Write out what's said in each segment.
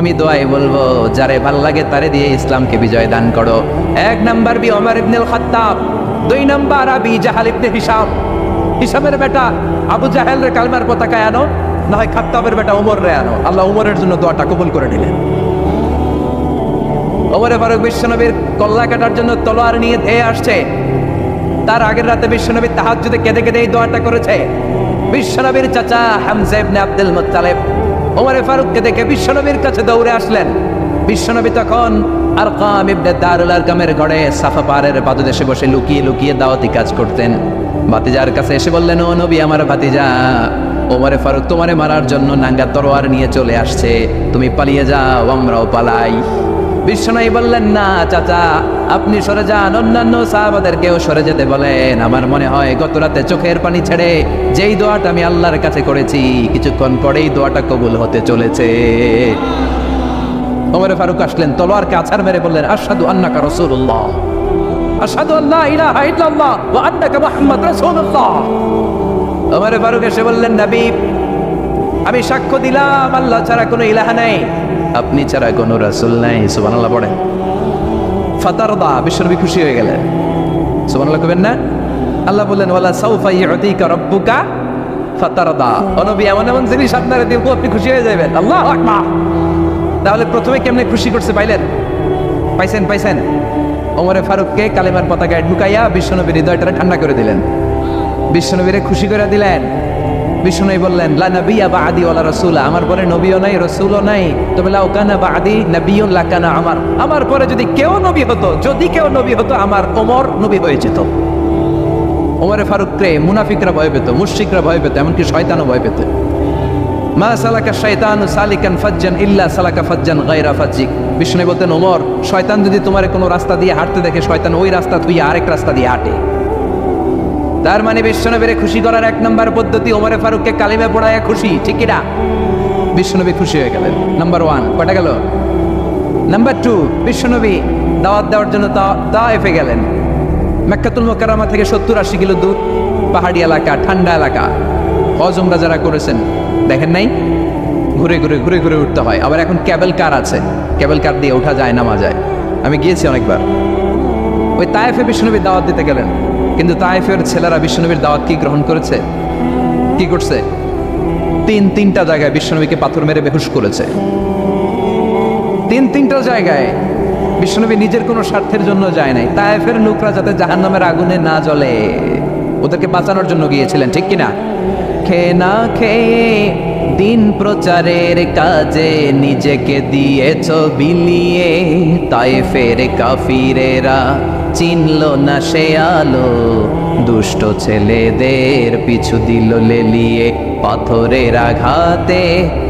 আমি দোয়াই বলবো, যারে ভাল লাগে তারে দিয়ে ইসলামকে বিজয় দান করো। 1 নাম্বার বি ওমর ইবনুল খাত্তাব, 2 নাম্বার আবি জাহাল ইবনে হিশাম। হিশামের বেটা আবু জাহেলের কালমার পতাকায় আনো, না হয় খাত্তাবের বেটা ওমর রে আনো। আল্লাহ ওমরের জন্য দোয়াটা কবুল করে নিলেন। ওমরে ফারুক বিশ্বনবীর কল্লা কাটার জন্য তলোয়ার নিয়ে ধেয়ে আসছে। তার আগের রাতে বিশ্বনবী তাহাজ্জুদে কেঁদে কেঁদে এই দোয়াটা করেছে। বিশ্বনবীর চাচা হামজা ইবনে আব্দুল মুত্তালিব ওমরে ফারুককে দেখে বিশ্বনবীর কাছে দৌড়ে আসলেন। বিশ্বনবী তখন আরকাম ইবনে দারুল আরকামের ঘরে সাফা পাহাড়ের পাদদেশে বসে লুকিয়ে লুকিয়ে দাওয়াতি কাজ করতেন। ভাতিজার কাছে এসে বললেন, ও নবী আমার ভাতিজা, ওমরে ফারুক তোমারে মারার জন্য নাঙ্গা তরোয়ার নিয়ে চলে আসছে, তুমি পালিয়ে যাও, আমরাও পালাই। বিশ্বনবী বললেন, না চাচা, আপনি সরে যান, অন্যান্য সাহাবাদেরকেও সরে যেতে বলেন। আমার মনে হয় গত রাতে চোখের পানি ছেড়ে যেই দোয়াটা আমি আল্লাহর কাছে করেছি, কিছুক্ষণ পরেই দোয়াটা কবুল হতে চলেছে। ওমরে ফারুক আসলেন, তলোয়ারকে আছাড় মেরে বললেন, আশহাদু আন্নাকা রাসূলুল্লাহ, আশহাদু আল্লা ইলাহা ইল্লাল্লাহ ওয়া আন্নাকা মুহাম্মাদ রাসূলুল্লাহ। ওমরে ফারুক এসে বললেন, নবী, আমি সাক্ষ্য দিলাম আল্লাহ ছাড়া কোনো ইলাহা নাই, আপনি ছাড়া কোনো রাসূল নাই। সুবহানাল্লাহ পড়েন। ফাতারদা, বিশ্বনবী খুশি হয়ে গেলেন। সুবহানাল্লাহ কইবেন না? আল্লাহ বললেন, ওয়ালা সাউফা ইউতিকা রাব্বুকা ফাতারদা, ও নবী, এমন এমন জিনিস আপনারা দেব আপনি খুশি হয়ে যাবেন। আল্লাহু আকবার। তাহলে প্রথমে কেমনে খুশি করছে পাইলেন? পাইছেন। ওমরে ফারুককে কালেমার পতাকায় ঢুকাইয়া বিশ্বনবীর হৃদয়টা ঠান্ডা করে দিলেন, বিশ্বনবীরে খুশি করে দিলেন। বিষ্ণু বললেন, লা নাবিয়্যা বা'দি ওয়ালা রাসূলা, আমার পরে নবীও নাই রাসূলও নাই, তবে লাউ কানা বা'দি নাবিয়্যুন লাকানা আমার, আমার পরে যদি কেউ নবী হতো আমার ওমর নবী হয়ে যেত। ওমরে ফারুককে মুনাফিকরা ভয় পেত, মুশরিকরা ভয় পেত, এমনকি শয়তানও ভয় পেত। মা সালাকা শাইতানু সালিকান ফাজ্জান ইল্লা সালাকা ফাজ্জান গায়রা ফাজ্জিক। বিষ্ণু বলতেন, ওমর, শয়তান যদি তোমার কোনো রাস্তা দিয়ে হাঁটতে দেখে, শয়তান ওই রাস্তা থুইয়া আরেক রাস্তা দিয়ে হাঁটে। তার মানে বিশ্বনবীরে খুশি করার 1 নম্বর পদ্ধতি ওমরে ফারুককে কালিমা পড়ায়া খুশি, ঠিক কি না? বিশ্বনবী খুশি হয়ে গেলেন। নাম্বার 1 কয়টা গেল? নাম্বার 2, বিশ্বনবী দাওয়াত দেওয়ার জন্য তায়েফে গেলেন। মক্কাতুল মুকাররমা থেকে 70-80 কিলো দূর, পাহাড়ি এলাকা, ঠান্ডা এলাকা। হজ উমরা যারা করেছেন দেখেন নাই, ঘুরে ঘুরে উঠতে হয়। আবার এখন ক্যাবেল কার আছে, ক্যাবেল কার দিয়ে ওঠা যায়, নামা যায়। আমি গিয়েছি অনেকবার। ওই তায়েফে বিশ্বনবী দাওয়াত দিতে গেলেন, কিন্তু তায়েফের ছেলেরা বিশ্বনবীর দাওয়াত কি গ্রহণ করেছে? কি করছে? 3টা জায়গায় বিশ্বনবীকে পাথর মেরে বেহুশ করেছে। 3টা জায়গায় বিশ্বনবী নিজের কোনো স্বার্থের জন্য যায় নাই। তায়েফের লোকরা যাতে জাহান্নামের আগুনে না জ্বলে, ওদেরকে বাঁচানোর জন্য গিয়েছিলেন, ঠিক কিনা? খেয়ে না খেয়ে দিন প্রচারের কাজে নিজেকে দিয়েছ বিলিয়ে, তায়েফের কাফিরেরা চিনল না সে আলো, দুষ্ট ছেলেদের পিছু দিল লেলিয়ে, পাথরের আঘাতে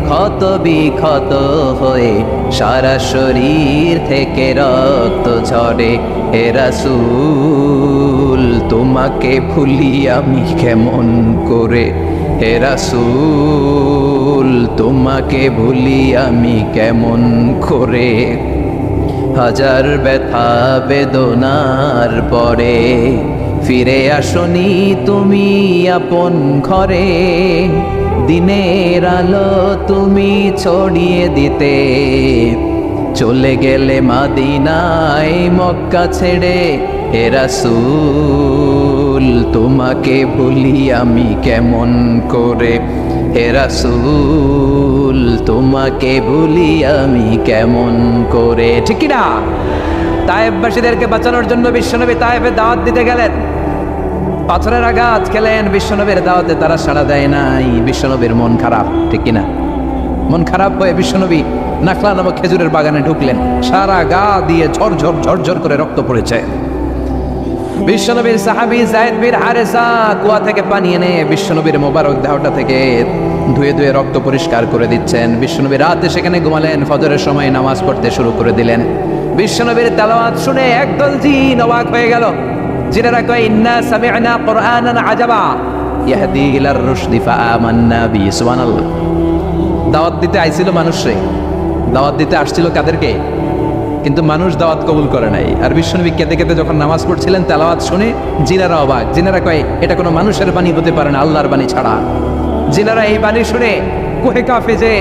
ক্ষত বিক্ষত হয়ে সারা শরীর থেকে রক্ত ঝরে। হে রাসূল, তোমাকে ভুলি আমি কেমন করে, হে রাসূল, তোমাকে ভুলি আমি কেমন করে। হাজার ব্যথা বেদনার পরে ফিরে আসনি তুমি আপন ঘরে, দিনের আলো তুমি ছড়িয়ে দিতে চলে গেলে মদিনায় মক্কা ছেড়ে। হে রাসূল, তোমাকে ভুলি আমি কেমন করে, হে রাসূল, তোমাকে ভুলি আমি কেমন করে, ঠিক না? তায়েফবাসীদেরকে বাঁচানোর জন্য বিশ্বনবী তায়েফে দাওয়াত দিতে গেলেন। পাথরের আঘাত খেলেন, বিশ্বনবীর দাওয়াতে তারা সাড়া দেয় নাই। বিশ্বনবীর মন খারাপ, ঠিক কিনা? মন খারাপ হয়ে বিশ্বনবী নাখলা নামক খেজুরের বাগানে ঢুকলেন। সারা গা দিয়ে ঝরঝর করে রক্ত পড়েছে। বিশ্বনবীর সাহাবী যায়েদ বিন হারেসা কুয়া থেকে পানি এনে বিশ্বনবীর মোবারক দেহটা থেকে ধুয়ে ধুয়ে রক্ত পরিষ্কার করে দিচ্ছেন। বিশ্বনবী রাতে সেখানে ঘুমালেন, ফজরের সময় নামাজ পড়তে শুরু করে দিলেন। বিশ্বনবীর তেলাওয়াত শুনে একদল জিন অবাক হয়ে গেল। জিনেরা কয়, ইন্না সামি'না কুরআনান আজাবা ইয়াহদি ইলার রুশদি ফাআমান্না বি। সুবহানাল্লাহ। দাওয়াত দিতে আইছিল মানুষরে, দাওয়াত দিতে আসছিল কাদেরকে? কিন্তু মানুষ দাওয়াত কবুল করে নাই। আর বিশ্বনবী কেঁদে কেঁদে যখন নামাজ পড়ছিলেন, তেলাওয়াত শুনে জিনেরা অবাক। জিনেরা কয়, এটা কোনো মানুষের বাণী হতে পারে না, আল্লাহর বাণী ছাড়া। জিনেরা এই বাণী শুনে কোহে কাফে যে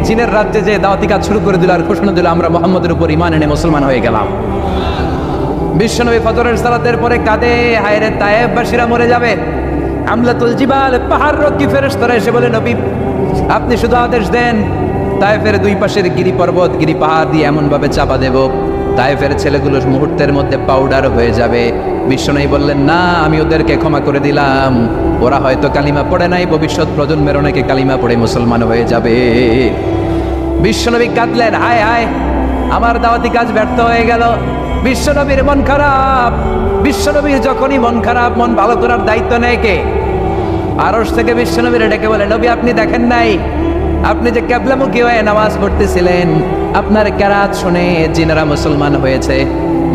জিনের রাজ্যে যে দাওয়াতি কাজ শুরু করে দিল আর ঘোষণা দিল আমরা মুহাম্মদের উপর ঈমান এনে মুসলমান হয়ে গেলাম। বিশ্বনবী ফজরের সালাতের পরে কাঁদে, হায়রে তায়েববাসীরা মরে যাবে। আমলাতুল জিবাল, পাহাড় রক্ষী ফেরেশতারা এসে বলে, নবী আপনি শুধু আদেশ দেন, তায়েফের দুই পাশের গিরি পর্বত গিরি পাহাড় দিয়ে এমন ভাবে চাপা দেব তায়েফের ছেলেগুলো মুহূর্তের মধ্যে পাউডার হয়ে যাবে। বিশ্বনবী বললেন, না, আমি ওদেরকে ক্ষমা করে দিলাম, ওরা হয়তো কালিমা পড়ে নাই, ভবিষ্যৎ প্রজন্মের অনেকে কালিমা পড়ে মুসলমান হয়ে যাবে। বিশ্বনবী কাঁদলেন, হায় হায় আমার দাওয়াতি কাজ ব্যর্থ হয়ে গেল। বিশ্বনবীর মন খারাপ। বিশ্বনবীর যখনই মন খারাপ, মন ভালো করার দায়িত্ব নেয় কে? আরশ থেকে বিশ্বনবীর ডেকে বলে, নবী আপনি দেখেন নাই, আপনি যে কিবলামুখী হয়ে নামাজ পড়তেছিলেন, আপনার কেরাত শুনে জিনেরা মুসলমান হয়েছে,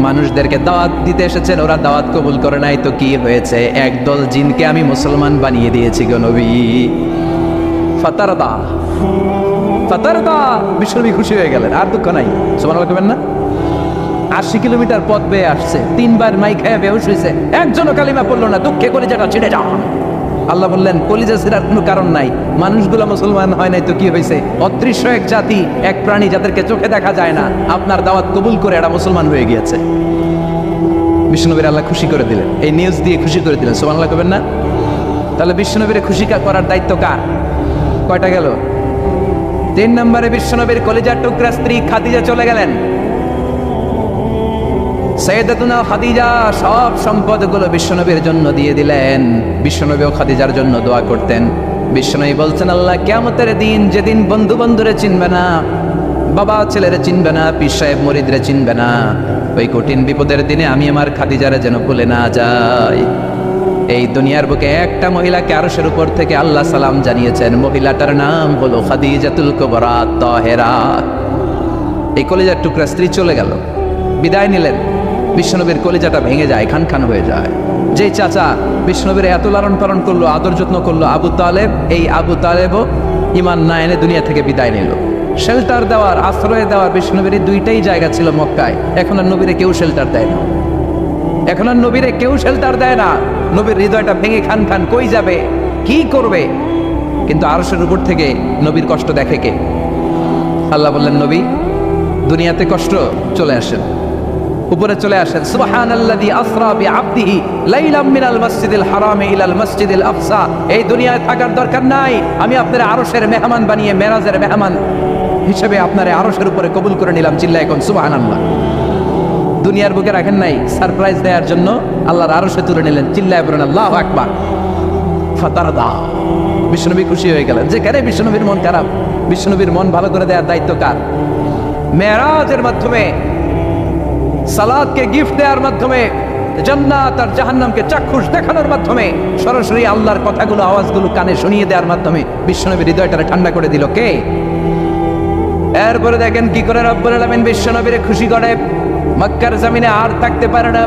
মানুষদেরকে দাওয়াত দিতে এসেছেন, ওরা দাওয়াত কবুল করে নাই, তো কি হয়েছে? একদল জিনকে আমি মুসলমান বানিয়ে দিয়েছি গো নবী। ফাতারদা ফাতারদা, বিশ্বনবী খুশি হয়ে গেলেন, আর দুঃখ নাই। সুবহানাল্লাহ কবেন না? 80 কিলোমিটার পথ বেয়ে আসছে, 3 বার মাই খেয়ে বেহুশ হয়েছে, একজনও কালিমা পড়লো না, দুঃখে কলিজাটা ছিঁড়ে যাও। আল্লাহ বললেন, কলিজা ছিঁড়ার কোনো কারণ নাই, মানুষগুলো মুসলমান হয় নাই তো কি হয়েছে? অদৃশ্য এক জাতি, এক প্রাণী যাদেরকে চোখে দেখা যায় না, আপনার দাওয়াত কবুল করে এরা মুসলমান হয়ে গিয়েছে। বিশ্বনবীর আল্লাহ খুশি করে দিলেন, এই নিউজ দিয়ে খুশি করে দিলেন। সুবহানাল্লাহ কবেন না? তাহলে বিশ্বনবীর খুশি করার দায়িত্ব কার? কয়টা গেল? 3 নম্বরে বিশ্বনবীর কলিজার টুকরা স্ত্রী খাদিজা চলে গেলেন। সাইয়েদাতুনা খাদিজা সব সম্পদগুলো বিশ্বনবীর জন্য দিয়ে দিলেন। বিশ্বনবীও খাদিজার জন্য দোয়া করতেন। বিশ্বনবী বলছেন, আল্লাহ কিয়ামতের দিন, যেদিন বন্ধু বন্ধুরে চিনবে না, বাবা ছেলেরে চিনবে না, পীর সাহেব মুরিদরে চিনবে না, ওই কঠিন বিপদের দিনে আমি আমার খাদিজারে যেন ভুলে না যাই। এই দুনিয়ার বুকে একটা মহিলাকে আরশের উপর থেকে আল্লাহ সালাম জানিয়েছেন, মহিলাটার নাম হলো খাদিজাতুল কুবরা তাহেরা। এই কলিজার টুকরা স্ত্রী চলে গেল, বিদায় নিলেন। বিশ্বনবীর কলিজাটা ভেঙে যায়, খান খান হয়ে যায়। যেই চাচা বিশ্বনবীর এত লালন পালন করলো, আদর যত্ন করলো, আবু তালেব, এই আবু তালেবও ঈমান না এনে দুনিয়া থেকে বিদায় নিল। শেল্টার দেওয়ার, আশ্রয় দেওয়ার বিশ্বনবীর দুইটাই জায়গা ছিল মক্কায়। এখন আর নবীরে কেউ শেল্টার দেয় না, এখন আর নবীরে কেউ শেল্টার দেয় না। নবীর হৃদয়টা ভেঙে খান খান, কই যাবে, কি করবে? কিন্তু আরশের উপর থেকে নবীর কষ্ট দেখে কে? আল্লাহ বললেন, নবী দুনিয়াতে কষ্ট, চলে আসেন, উপরে চলে আসেন। সুবহানাল্লাযী আসরা বিআবদিহি লাইলাম মিনাল মাসজিদিল হারামি ইলাল মাসজিদিল আকসা। এই দুনিয়ায় থাকার দরকার নাই, আমি আপনার আরশের মেহমান বানিয়ে মেরাজের মেহমান হিসেবে আপনার আরশের উপরে কবুল করে নিলাম। চিল্লায় কোন সুবহানাল্লাহ। দুনিয়ার বুকে রাখেন নাই, সারপ্রাইজ দেওয়ার জন্য আল্লাহর আরশে তুলে নিলেন। চিল্লায় বলেন আল্লাহু আকবার। ফাতারদা, বিশ্বনবী খুশি হয়ে গেলেন। যেখানে বিশ্বনবীর মন খারাপ, বিশ্বনবীর মন ভালো করে দেওয়ার দায়িত্ব কার? মেরাজের মাধ্যমে, সালাতকে গিফট দেওয়ার মাধ্যমে, জান্নাত আর জাহান্নামকে চাক্ষুষ দেখানোর মাধ্যমে, সরাসরি আল্লাহর কথাগুলো, আওয়াজগুলো কানে শুনিয়ে দেওয়ার মাধ্যমে বিশ্বনবীর হৃদয়টারে ঠান্ডা করে দিল কে? এরপরে দেখেন কি করে রব্বুল আলামিন বিশ্বনবীরে খুশি করে। মক্কার জমিনে আর থাকতে পারে না,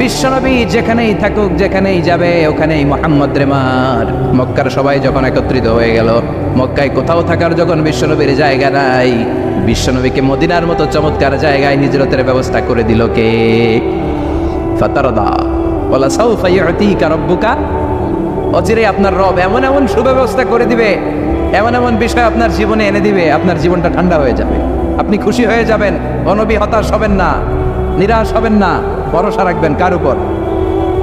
বিশ্বনবী যেখানেই থাকুক, যেখানেই যাবে, ওখানেই মুহাম্মদ রে মার। মক্কার সবাই যখন একত্রিত হয়ে গেল, মক্কায় কোথাও থাকার যখন বিশ্বনবীর জায়গা নাই, বিশ্বনবীকে মদিনার মতো চমৎকার জায়গায় হিজরতের ব্যবস্থা করে দিল কে? ফাতারদা ওয়ালা সাউফা ইউতিকা রাব্বুকা। অচিরে আপনার রব এমন এমন সুব্যবস্থা করে দিবে, এমন এমন বিষয় আপনার জীবনে এনে দিবে, আপনার জীবনটা ঠান্ডা হয়ে যাবে, আপনি খুশি হয়ে যাবেন। ও নবী, হতাশ হবেন না, নিরাশ হবেন না, ভরসা রাখবেন কার উপর?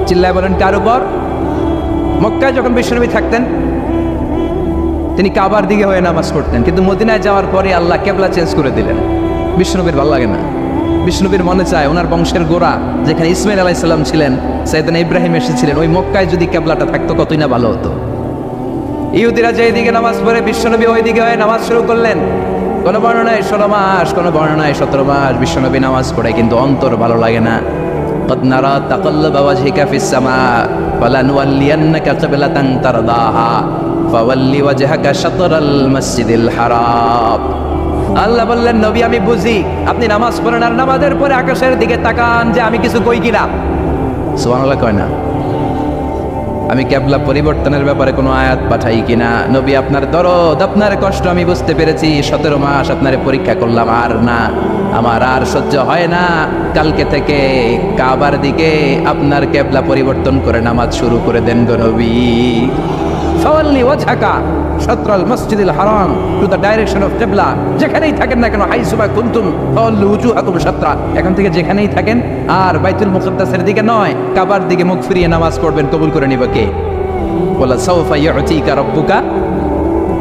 চিল্লায় বলেন কার উপর? মক্কায় যখন বিশ্বনবী থাকতেন, তিনি কাবার দিকে হয়ে নামাজ পড়তেন, কিন্তু মদিনায় যাওয়ার পরে আল্লাহ কেবলা চেঞ্জ করে দিলেন। বিশ্বনবীর ভালো লাগে না, বিষ্ণুবীর মনে চায় ওনার বংশের গোড়া যেখানে ইসমাইল আলাইহিস সালাম ছিলেন, সাইয়েদনা ইব্রাহিম এসেছিলেন, ওই মক্কায় যদি কেবলাটা থাকতো কতই না ভালো হতো। ইহুদিরা যেদিকে নামাজ পড়ে বিশ্বনবী ওই দিকে হয়ে নামাজ শুরু করলেন। কোনো বর্ণনায় 16 মাস, কোনো বর্ণনায় 17 মাস বিশ্বনবী নামাজ পড়ে, কিন্তু অন্তর ভালো লাগে না। قد نرى تقلب وجهك في السماء فلنولينك قبلة ترضاها فولي وجهك شطر المسجد الحرام। আল্লাহ বললেন, নবী আমি বুঝি আপনি নামাজ পড়েন, আর নামাজের পরে আকাশের দিকে তাকান যে আমি কিছু কই কিনা। সুবহানাল্লাহ কয় না? আমি কেবলা পরিবর্তনের ব্যাপারে কোনো আয়াত পাঠাই কিনা? নবী আপনার দরদ, আপনার কষ্ট আমি বুঝতে পেরেছি। 17 মাস আপনারে পরীক্ষা করলাম, আর না, আমার আর সহ্য হয় না। কালকে থেকে কাবার দিকে আপনার কেবলা পরিবর্তন করে নামাজ শুরু করে দেন গো নবী। ফাওয়াল্লি ওয়াজহাকা শাতরাল মসজিদিল হারাম টু দ্য ডাইরেকশন অফ কিবলা। যেখানেই থাকেন না কেন, হাইসুমা কুনতুম ফাওয়াল্লু উজুহাকুম শাতরা, এখান থেকে যেখানেই থাকেন আর বাইতুল মুকদ্দাসের দিকে নয়, কাবার দিকে মুখ ফিরিয়ে নামাজ পড়বেন, কবুল করে নিবে কে? ওয়ালা সাওফা ইউতিকা রাব্বুকা,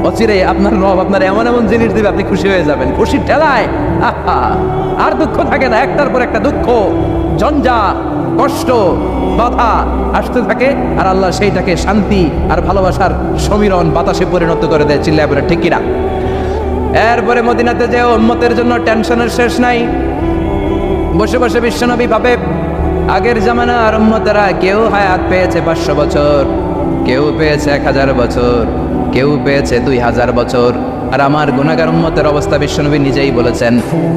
অচিরে আপনার রব আপনার এমন এমন জিনিস দিবে আপনি খুশি হয়ে যাবেন। খুশির ঠেলায় আহা আর দুঃখ থাকে না, একটার পর একটা দুঃখ, জঞ্জা, কষ্ট, বাধা আসতে থাকে, আর আল্লাহ সেইটাকে শান্তি আর ভালোবাসার সমীরণ বাতাসে পরিণত করে দেয়। চিল্লায় বলে ঠিক কিনা? এরপরে মদিনাতে যে উম্মতের জন্য টেনশনের শেষ নাই। বসে বসে বিশ্বনবী ভাবে, আগের জামানার উম্মতেরা কেউ হায়াত পেয়েছে 500 বছর, কেউ পেয়েছে 1000 বছর, কেউ পেয়েছে 2000 বছর, আর আমার গুনাহগার উম্মতের অবস্থা বিশ্বনবী নিজেই বলেছেন,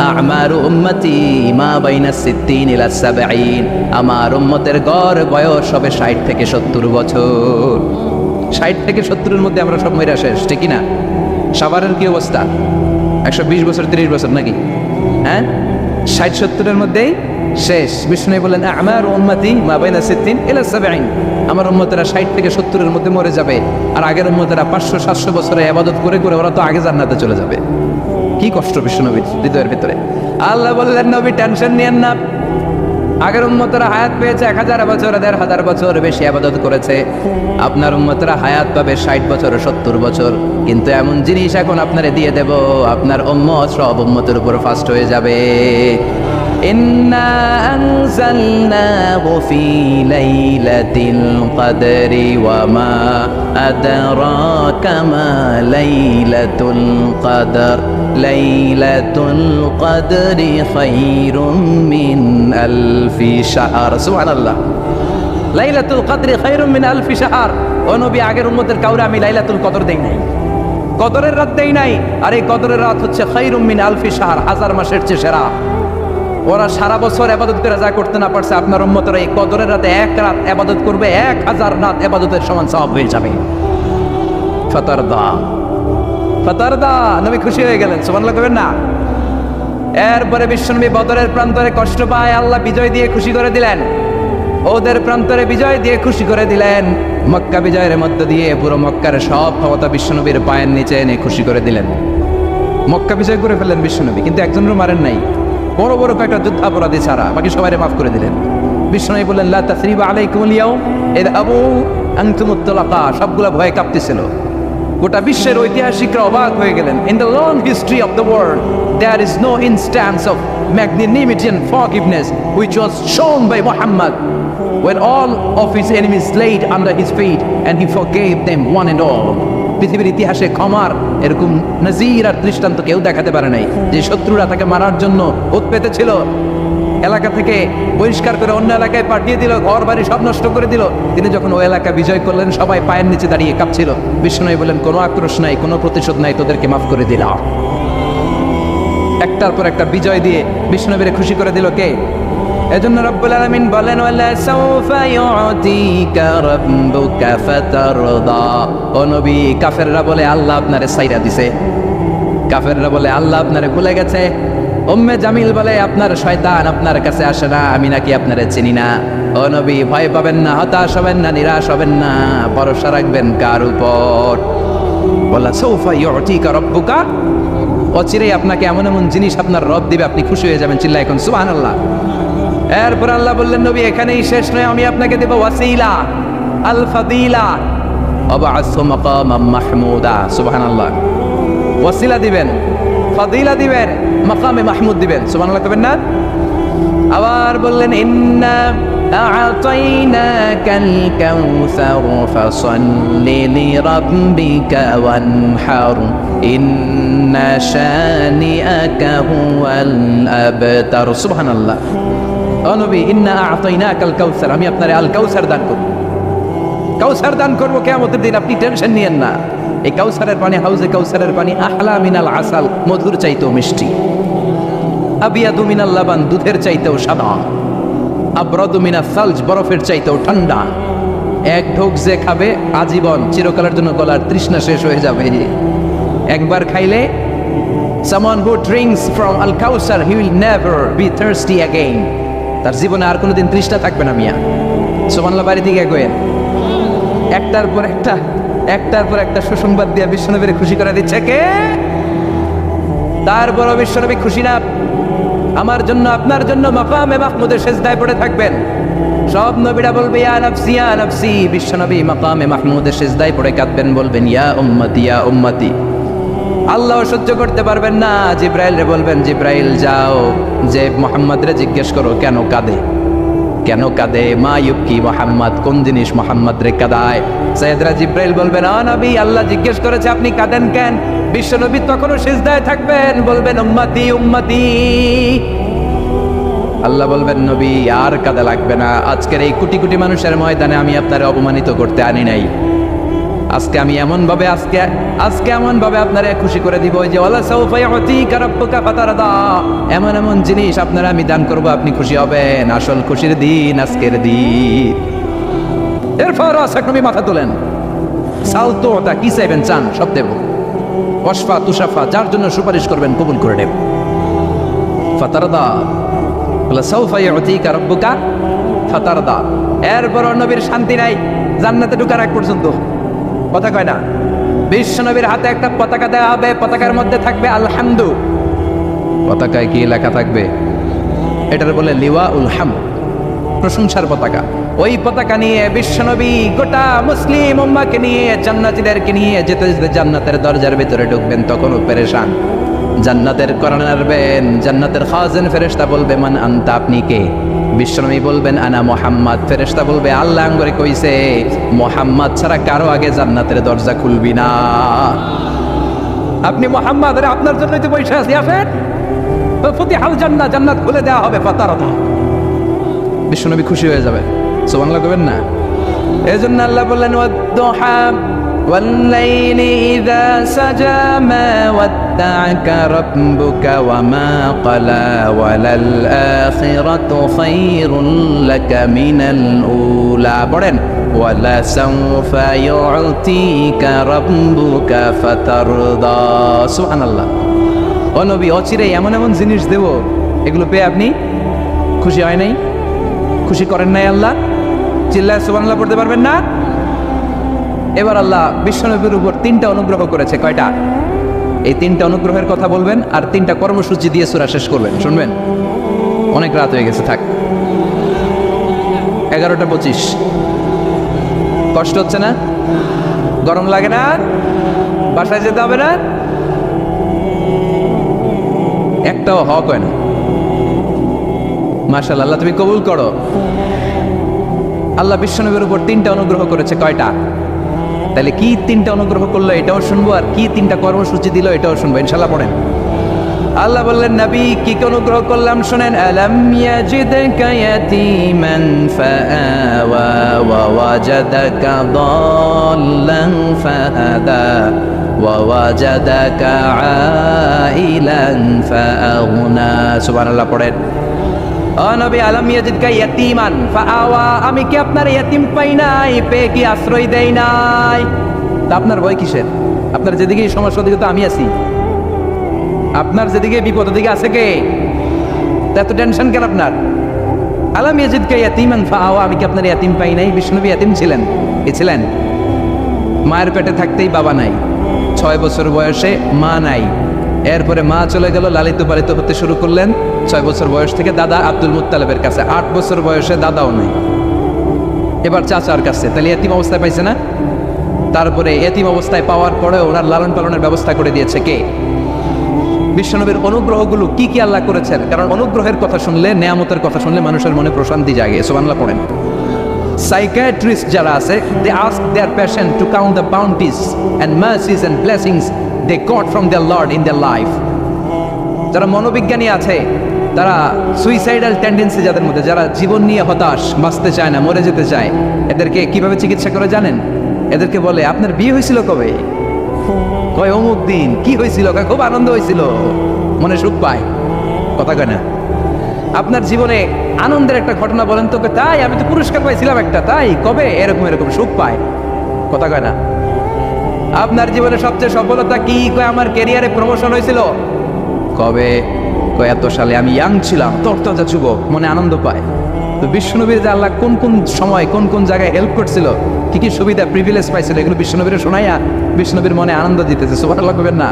আমারু উম্মতি মা বাইনা 60 ইলা 70, আমার উম্মতের গড় বয়স হবে 60 থেকে 70 বছর। 60 থেকে 70-এর মধ্যে আমরা সব মইরা শেষ, ঠিক না? সাভারের কি অবস্থা? 120 বছর 30 বছর নাকি? হ্যাঁ, 60-70-এর মধ্যেই শেষ। বিষ্ণু বলেন, আমার উম্মতি মা বাইনা 60 ইলা 70, আমার উম্মতেরা 60 থেকে 70-এর মধ্যে মরে যাবে, আর আগের উম্মতেরা 500-700 বছরে ইবাদত করে করে ওরা তো আগে জান্নাতে চলে যাবে। কি কষ্ট বিশ্বনবীর হৃদয়ের ভিতরে। আল্লাহ বললেন, নবী টেনশন নিয়েন না, আগের উম্মতেরা হায়াত পেয়েছে 1000 বছর, 1500 বছর বেশি ইবাদত করেছে, আপনার উম্মতেরা হায়াত পাবে 60 বছর 70 বছর। কিন্তু এমন জিনিস এখন আপনারে দিয়ে দেব, আপনার উম্মত সব উম্মতের উপর ফাস্ট হয়ে যাবে। ইন্না আনজালনাহু ফি লাইলাতিল কদরি ওয়া মা আদরাকা মা লাইলাতুল কদর, লাইলাতুল কদরি খায়রুম মিন আলফি শাহর। সুবহানাল্লাহ, লাইলাতুল কদরি খায়রুম মিন আলফি শাহর। ও নবী, আগের উম্মতের কাউরে আমি লাইলাতুল কদর দেই নাই, কদরের রাত দেই নাই, আর এই কদরের রাত হচ্ছে খায়রুম মিন আলফি শাহর, 1000 মাসের চেয়ে সেরা। ওরা সারা বছর ইবাদত করে যা করতে না পারছে, আপনার উম্মতেরা এই কদরের রাতে এক রাত ইবাদত করবে, 1000 রাত ইবাদতের সমান সওয়াব হয়ে যাবে। ফাতারদা, ফাতারদা, নবী খুশি হয়ে গেলেন, সুবহানাল্লাহ কইবেন না? এরপরে বিশ্বনবী বদরের প্রান্তরে কষ্ট পায়, আল্লাহ বিজয় দিয়ে খুশি করে দিলেন। ওদের প্রান্তরে বিজয় দিয়ে খুশি করে দিলেন। মক্কা বিজয়ের মধ্য দিয়ে পুরো মক্কার সব ক্ষমতা বিশ্বনবীর পায়ের নিচে এনে খুশি করে দিলেন। মক্কা বিজয় করে ফেললেন বিশ্বনবী, কিন্তু একজনেরও মারেন নাই, বড় বড় কয়েকটা যুদ্ধাপরাধী ছাড়া বাকি সবাইকে মাফ করে দিলেন। বিশ্বনবী বললেন, লা তাসরিবা আলাইকুমুল ইয়াউম ইযহাবু আনতুমুত তুলাকা। সবগুলা ভয়ে কাঁপতেছিল। গোটা বিশ্বের ঐতিহাসিকরা অবাক হয়ে গেলেন। In the long history of the world there is no instance of magnanimity and forgiveness which was shown by Muhammad when all of his enemies laid under his feet and he forgave them one and all. পৃথিবীর ইতিহাসে ক্ষমার এরকম নজির আর দৃষ্টান্ত কেউ দেখাতে পারে নাই। যে শত্রুরা তাকে মারার জন্য উৎপেতে ছিল, এলাকা থেকে বহিষ্কার করে অন্য এলাকায় পাঠিয়ে দিল, ঘর বাড়ি সব নষ্ট করে দিল, তিনি যখন ওই এলাকা বিজয় করলেন সবাই পায়ের নিচে দাঁড়িয়ে কাঁপছিল। বিষ্ণু বলেন, কোনো আক্রোশ নাই, কোনো প্রতিশোধ নাই, তোদেরকে মাফ করে দিলাম। একটার পর একটা বিজয় দিয়ে বিষ্ণুবীরে খুশি করে দিল কে? এজন্য রব্বুল আলামিন বলেন, ওয়ালা সাওফা ইউতিকা রাব্বুকা ফাতারদা। ও নবী, কাফেররা বলে আল্লাহ আপনারে ছাইরা দিছে, কাফেররা বলে আল্লাহ আপনারে ভুলে গেছে। উম্মে জামিল বলে আপনার শয়তান আপনার কাছে আসে না, আমি নাকি আপনারে চিনি না। ও নবী, ভয় পাবেন না, হতাশ হবেন না, নিরাশ হবেন না, ভরসা রাখবেন কার উপর? ওয়ালা সাওফা ইউতিকা রাব্বুকা, অচিরেই আপনাকে এমন এমন জিনিস আপনার রব দিবে, আপনি খুশি হয়ে যাবেন। চিল্লায় এখন সুবহানাল্লাহ। এরপর আল্লাহ বললেন, নবী এখানেই শেষ নয়, আমি আপনাকে দেব ওয়াসিলা আল ফাদিলা ওয়াবআসহু মাকামাম মাহমুদা। সুবহানাল্লাহ, ওয়াসিলা দিবেন, ফাদিলা দিবেন, মাকামে মাহমুদ দিবেন। সুবহানাল্লাহ কইবেন না? আবার বললেন, ইন্না আ'তাইনাকাল কাউসার ফাসাল্লি লিরাব্বিকা ওয়ানহার ইন্না শানিআকা হুয়াল আবতার। সুবহানাল্লাহ। ও নবী, ইন্না আ'তাইনাকাল কাউসার, আমি আপনারে আল কাউসার দান করব। কাউসার দান করব কিয়ামতের দিন, আপনি টেনশন নিয়েন না। এই কাউসারের পানি, হাউজে কাউসারের পানি আহলা মিনাল আসাল, মধুর চাইতেও মিষ্টি। আবিয়াদু মিনাল লাবান, দুধের চাইতেও সাদা। আবরাদু মিনাস সালজ, বরফের চাইতেও ঠান্ডা। এক ঢোক যে খাবে আজীবন, চিরকালের জন্য গলার তৃষ্ণা শেষ হয়ে যাবে। একবার খাইলে someone who drinks from al-Kawthar, he will never be thirsty again. তার জীবনে আর কোনোদিন তৃষ্ণা থাকবে না। মিয়া সুবহানাল্লাহ, বাড়ি দিকে গেলেন, একটার পর একটা একটার পর একটা সুসংবাদ দিয়ে বিশ্বনবীর খুশি করে দিচ্ছে কে? তারপর বিশ্বনবী খুশি না, আমার জন্য আপনার জন্য মাকামে মাহমুদের সেজদায় পড়ে থাকবেন। সব নবীরা বলবে ইয়া নাফসি ইয়া নাফসি, বিশ্বনবী মাকামে মাহমুদের সেজদায় পড়ে কাঁদবেন, বলবেন ইয়া উম্মতি ইয়া উম্মতি। আল্লাহ সহ্য করতে পারবেন না, জিব্রাইল রে বলবেন জিব্রাইল যাও যে মোহাম্মদ রে জিজ্ঞেস করো কেন কাঁদে, কেন কাঁদে, মা ইউবকি মোহাম্মদ, কোন জিনিস মোহাম্মদ রে কাঁদায়। সাইয়েদরা জিব্রাইল বলবেন আ নবী, আল্লাহ জিজ্ঞেস করেছে আপনি কাঁদেন কেন? বিশ্বনবী তখনও সিজদায় থাকবেন, বলবেন উম্মতি উম্মতি। আল্লাহ বলবেন নবী আর কাঁদা লাগবে না, আজকের এই কোটি কোটি মানুষের ময়দানে আমি আপনারে অপমানিত করতে আনি নাই। আজকে আমি এমন ভাবে আজকে এমন ভাবে আপনারে খুশি করে দিব যে ওয়ালা সাউফা ইউতিকা রাব্বুকা ফাতারদা, এমন এমন জিনিস আপনারা আমি দান করব, আপনি খুশি হবেন। আসল খুশির দিন আজকের দিন। এরপর আসাক নবী মাথা তোলেন, সালতো তা কি চাইবেন চান সব দেব, ওয়াসফা তুষাফা যার জন্য সুপারিশ করবেন কবুল করে নেব। ফাতারদা ওয়ালা সাউফা ইউতিকা রাব্বুকা ফাতারদা। এরপর নবীর শান্তি নাই জান্নাতে ঢোকার আগ পর্যন্ত, কথা কয় না। বিশ্বনবীর হাতে একটা পতাকা দেওয়া হবে, পতাকার মধ্যে থাকবে আলহামদু। পতাকায় কি লেখা থাকবে? এটার বলে লিওয়া উল হাম, প্রশংসার পতাকা। ওই পতাকা নিয়ে বিশ্বনবী গোটা মুসলিম উম্মাহকে নিয়ে জান্নাতীদেরকে নিয়ে যেতে যেতে জান্নাতের দরজার ভিতরে ঢুকবেন, তখনও পেরেশান। জান্নাতের কোরআন আনবেন, জান্নাতের খাজেন ফেরেশতা বলবে মান আনতা, আপনি কে? বিশ্বনবী বলবেন আনা মোহাম্মদ। ফেরেশতা বলবে আল্লাহ আঙ্গরে কইছে মোহাম্মদ ছাড়া কারো আগে জান্নাতের দরজা খুলবি না। আপনি মোহাম্মদ, আরে আপনার জন্যই তো বসে আছি, আসেন। ফতিহাল জান্নাত, জান্নাত খুলে দেওয়া হবে। ফাতারদা, বিশ্বনবী খুশি হয়ে যাবে। সুবহানাল্লাহ কবেন না? এজন্য আল্লাহ বললেন ওয়াদ-দুহা والليل إذا سجى ما ودعك ربك وما قلى وللآخرة خير لك من الأولى بڑن ولسوف يعطيك ربك فترضى سبحان الله। ও নবী, অচিরে এমন এমন জিনিস দেব, এগুলো পেয়ে আপনি খুশি হয় নাই, খুশি করেন নাই আল্লাহ? চিল্লায় সুবহানাল্লাহ পড়তে পারবেন না? এবার আল্লাহ বিশ্বনবীর উপর তিনটা অনুগ্রহ করেছে। কয়টা? এই তিনটা অনুগ্রহের কথা বলবেন আর তিনটা কর্মসূচি দিয়ে সূরা শেষ করবেন। শুনবেন? অনেক রাত হয়ে গেছে, থাক। 11:25। কষ্ট হচ্ছে না? গরম লাগে না? বাসায় যেতে হবে না? একটাও হক হয় না। মাশাআল্লাহ, আল্লাহ তুমি কবুল করো। আল্লাহ বিশ্বনবীর উপর তিনটা অনুগ্রহ করেছে। কয়টা? তাহলে কি তিনটা অনুগ্রহ করলো এটাও শুনবো, আর কি তিনটা কর্মসূচি দিল এটাও শুনবো ইনশাআল্লাহ। পড়েন। আল্লাহ বললেন নবী কি অনুগ্রহ করলাম শুনেন। আলাম ইয়াজিদকা ইয়াতীমান ফাআওয়া ওয়া ওয়াজাদাকা দাল্লান ফাহাদা ওয়া ওয়াজাদাকা আইলান ফাআগনা। সুবহানাল্লাহ পড়েন। ও নবী, আলাম ইয়াজিদকা ইয়াতীমান ফাআওয়া, আমি কি আপনার ইয়াতীম পাই নাই, পেয়ে কি আশ্রয় দেই নাই? তা আপনার ভয় কিসের? আপনার যেদিকে সমস্যা দিকে তো আমি আছি, আপনার যেদিকে বিপদ দিকে আছে কে? এত টেনশন কেন আপনার? আলাম ইয়াজিদকা ইয়াতীমান ফাআওয়া, আমি কি আপনার ইয়াতীম পাই নাই? বিষ্ণুনবী ইয়াতীম ছিলেন, কি ছিলেন? মায়ের পেটে থাকতেই বাবা নাই, 6 বছর বয়সে মা নাই, এরপরে মা চলে গেল, লালিত পালিত হতে শুরু করলেন 6 বছর বয়স থেকে দাদা আব্দুল মুত্তালিবের কাছে, 8 বছর বয়সে দাদাও নাই, এবার চাচার কাছে। তাহলে এতিম অবস্থায় পাইছে না? তারপরে এতিম অবস্থায় পাওয়ার পরে ওনার লালন পালনের ব্যবস্থা করে দিয়েছে কে? বিশ্বনবীর অনুগ্রহগুলো কি কি আল্লাহ করেছেন। কারণ অনুগ্রহের কথা শুনলে, নেয়ামতের কথা শুনলে মানুষের মনে প্রশান্তি জাগে। সুবহানাল্লাহ পড়েন। সাইকিয়াট্রিস্ট যারা আছে, they ask their patient to count the bounties and mercies and blessings they got from their Lord in their life. যারা মনোবিজ্ঞানী আছে, তারা সুইসাইডাল টেন্ডেন্সি যাদের মধ্যে, যারা জীবন নিয়ে হতাশ, বাঁচতে চায় না, মরে যেতে চায়, এদেরকে কিভাবে চিকিৎসা করে জানেন? এদেরকে বলে আপনার বিয়ে হয়েছিল কবে? কয় অমুক দিন। কি হয়েছিল? খুব আনন্দ হয়েছিল, মনে সুখ পায়। কথা কয় না? আপনার জীবনে আনন্দের একটা ঘটনা বলেন তো, তাই আমি তো পুরস্কার পাইছিলাম একটা, তাই কবে? এরকম এরকম সুখ পায়। কথা কয় না? আপনার জীবনে সবচেয়ে সফলতা কি? কয় আমার ক্যারিয়ারে প্রমোশন হয়েছিল। কবে? কয় এত সালে, আমি ইয়াং ছিলাম, তরতাজা যুবক, মনে আনন্দ পায়। তো বিশ্বনবীর যে আল্লাহ কোন কোন সময় কোন কোন জায়গায় হেল্প করছিল, কি কি সুবিধা প্রিভিলেজ পাইছিল, এগুলো বিশ্বনবীর শোনাইয়া বিশ্বনবীর মনে আনন্দ দিতেছে। সুবহানাল্লাহ কইবেন না?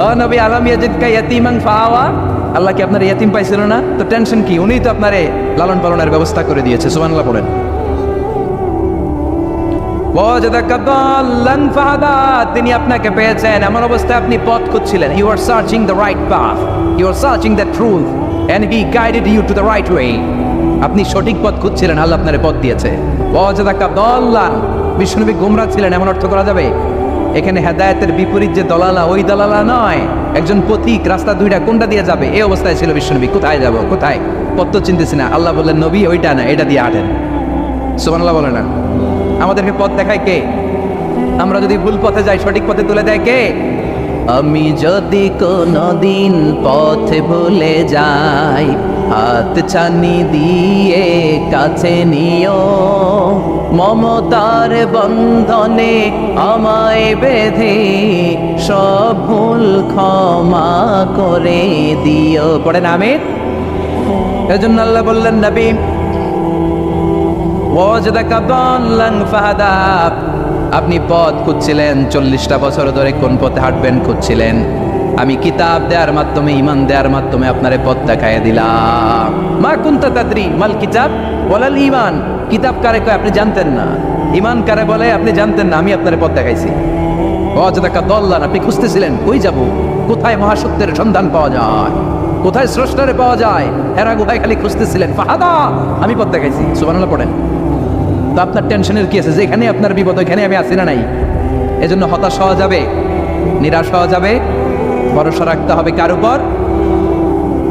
ও নবী, আলাম ইয়াজিদকা ইয়াতীমান ফাআওয়া, আল্লাহ কি আপনার ইয়াতীম পাইছিল না? তো টেনশন কি, উনিই তো আপনারে লালন পালনের ব্যবস্থা করে দিয়েছে। সুবহানাল্লাহ পড়েন। ওয়াজাদাকা দাল্লান ফাহাদা, তিনি আপনাকে পেয়েছেন এমন অবস্থায় আপনি পথ খুঁজছিলেন। You are searching the right path, you are searching the truth and he guided you to the right way. আপনি সঠিক পথ খুঁজছিলেন, আল্লাহ আপনারে পথ দিয়েছে। ওয়াজাদাকা দাল্লান, বিশ্বনবী গোমরা ছিলেন এমন অর্থ করা যাবে? এখানে হেদায়েতের বিপরীত যে দলালা, ওই দলালা নয়, একজন পথিক, রাস্তা দুইটা কোনটা দিয়ে যাবে এই অবস্থায় ছিল বিশ্বনবী। কোথায় যাব, কোথায় পথ তো চিনতেছি না। আল্লাহ বললেন, নবী ওইটা না, এটা দিয়ে হাঁটেন। সুবহানাল্লাহ বলে না? আমাদেরকে পথ দেখায় কে? আমরা যদি ভুল পথে যাই, সঠিক পথে তুলে দেয় কে? আমি যদি কোনদিন পথে ভুলে যাই, হাত ছানি দিয়ে কাছে নিও, মমতার বন্ধনে আমায় বেঁধে সব ভুল ক্ষমা করে দিও। পড়েন আমিন। এজন্য আল্লাহ বললেন, নবী ওয়াজাদাকা দাল্লান ফাহাদা, আপনি পথ খুঁজছিলেন 40টা বছর ধরে কোন পথে হাঁটবেন খুঁজছিলেন। আমি কিতাব দেওয়ার মাধ্যমে, ঈমান দেওয়ার মাধ্যমে আপনারে পথ দেখাইয়া দিলাম। মা কুনতা তাদরি মাল কিতাব ওয়ালাল ঈমান, কিতাব কারে কয় আপনি জানতেন না, ঈমান কারে বলে আপনি জানতেন না, আমি আপনারে পথ দেখাইছি। ওয়াজাদাকা দাল্লান, আপনি খুঁজতেছিলেন কই যাব, কোথায় মহাসত্যের সন্ধান পাওয়া যায়, কোথায় স্রষ্টারে পাওয়া যায়, হেরা গুহায় খালি খুঁজতেছিলেন। ফাহাদা, আমি পথ দেখাইছি। সুবহানাল্লাহ পড়েন। তো আপনার টেনশনের কি আছে? যেখানে আপনার বিপদ ওইখানে আমি আছি না নাই? এজন্য হতাশ হওয়া যাবে, নিরাশ হওয়া যাবে, ভরসা রাখতে হবে কার উপর?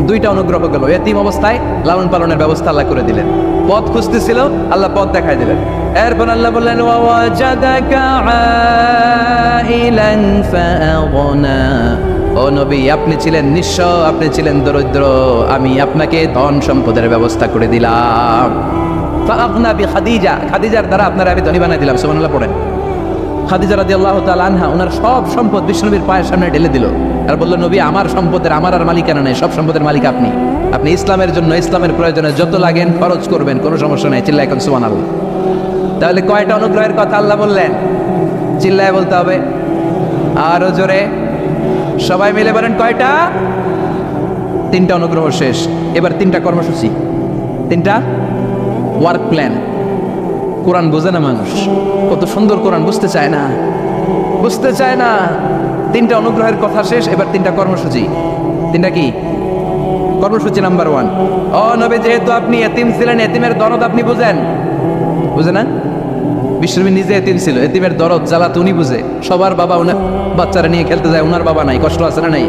দুইটা অনুগ্রহ গেল, এতিম অবস্থায় লালন পালনের ব্যবস্থা আল্লাহ করে দিলেন। পথ খুঁজতেছিল, আল্লাহ পথ দেখাই দিলেন। এরপর আল্লাহ বললেন, ওয়াজাদাকা আইলান ফাআগনা, ও নবী আপনি ছিলেন নিঃস্ব, আপনি ছিলেন দরিদ্র, আমি আপনাকে ধন সম্পদের ব্যবস্থা করে দিলাম। ফাআগনা বিখাদিজা, খাদিজার দ্বারা আপনারা আমি ধনী বানাই দিলাম। সুবহানাল্লাহ পড়েন। খাদিজা রাদিয়াল্লাহু তাআলা আনহা ওনার সব সম্পদ বিশ্বনবীর পায়ের সামনে ঢেলে দিল আর বলল, নবী আমার সম্পদের আমার আর মালিকানা নেই, সব সম্পদের মালিক আপনি। আপনি ইসলামের জন্য, ইসলামের প্রয়োজনে যত লাগেন খরচ করবেন, কোনো সমস্যা নেই। চিল্লায় এখন সুবহানাল্লাহ। তাহলে কয়টা অনুগ্রহের কথা আল্লাহ বললেন? চিল্লায় বলতে হবে, আরো জোরে, সবাই মিলে বলেন কয়টা? 3টা অনুগ্রহ শেষ, এবার 3টা কর্মসূচি, 3টা ওয়ার্ক প্ল্যান। কোরআন বোঝে না মানুষ, কত সুন্দর কোরআন, বুঝতে চায় না, বুঝতে চায় না। 3টা অনুগ্রহের কথা শেষ, এবার 3টা কর্মসূচি। 3টা কি কর্মসূচি? নাম্বার 1, ও নবী যেহেতু আপনি এতিম ছিলেন, এতিমের দরদ আপনি বুঝেন, বুঝে না? বিশ্বনবী নিজে এতিম ছিল, এতিমের দরদ জ্বালা তো উনি বুঝে। সবার বাবা উনার বাচ্চারা নিয়ে খেলতে যায়, উনার বাবা নাই, কষ্ট আছে না নাই?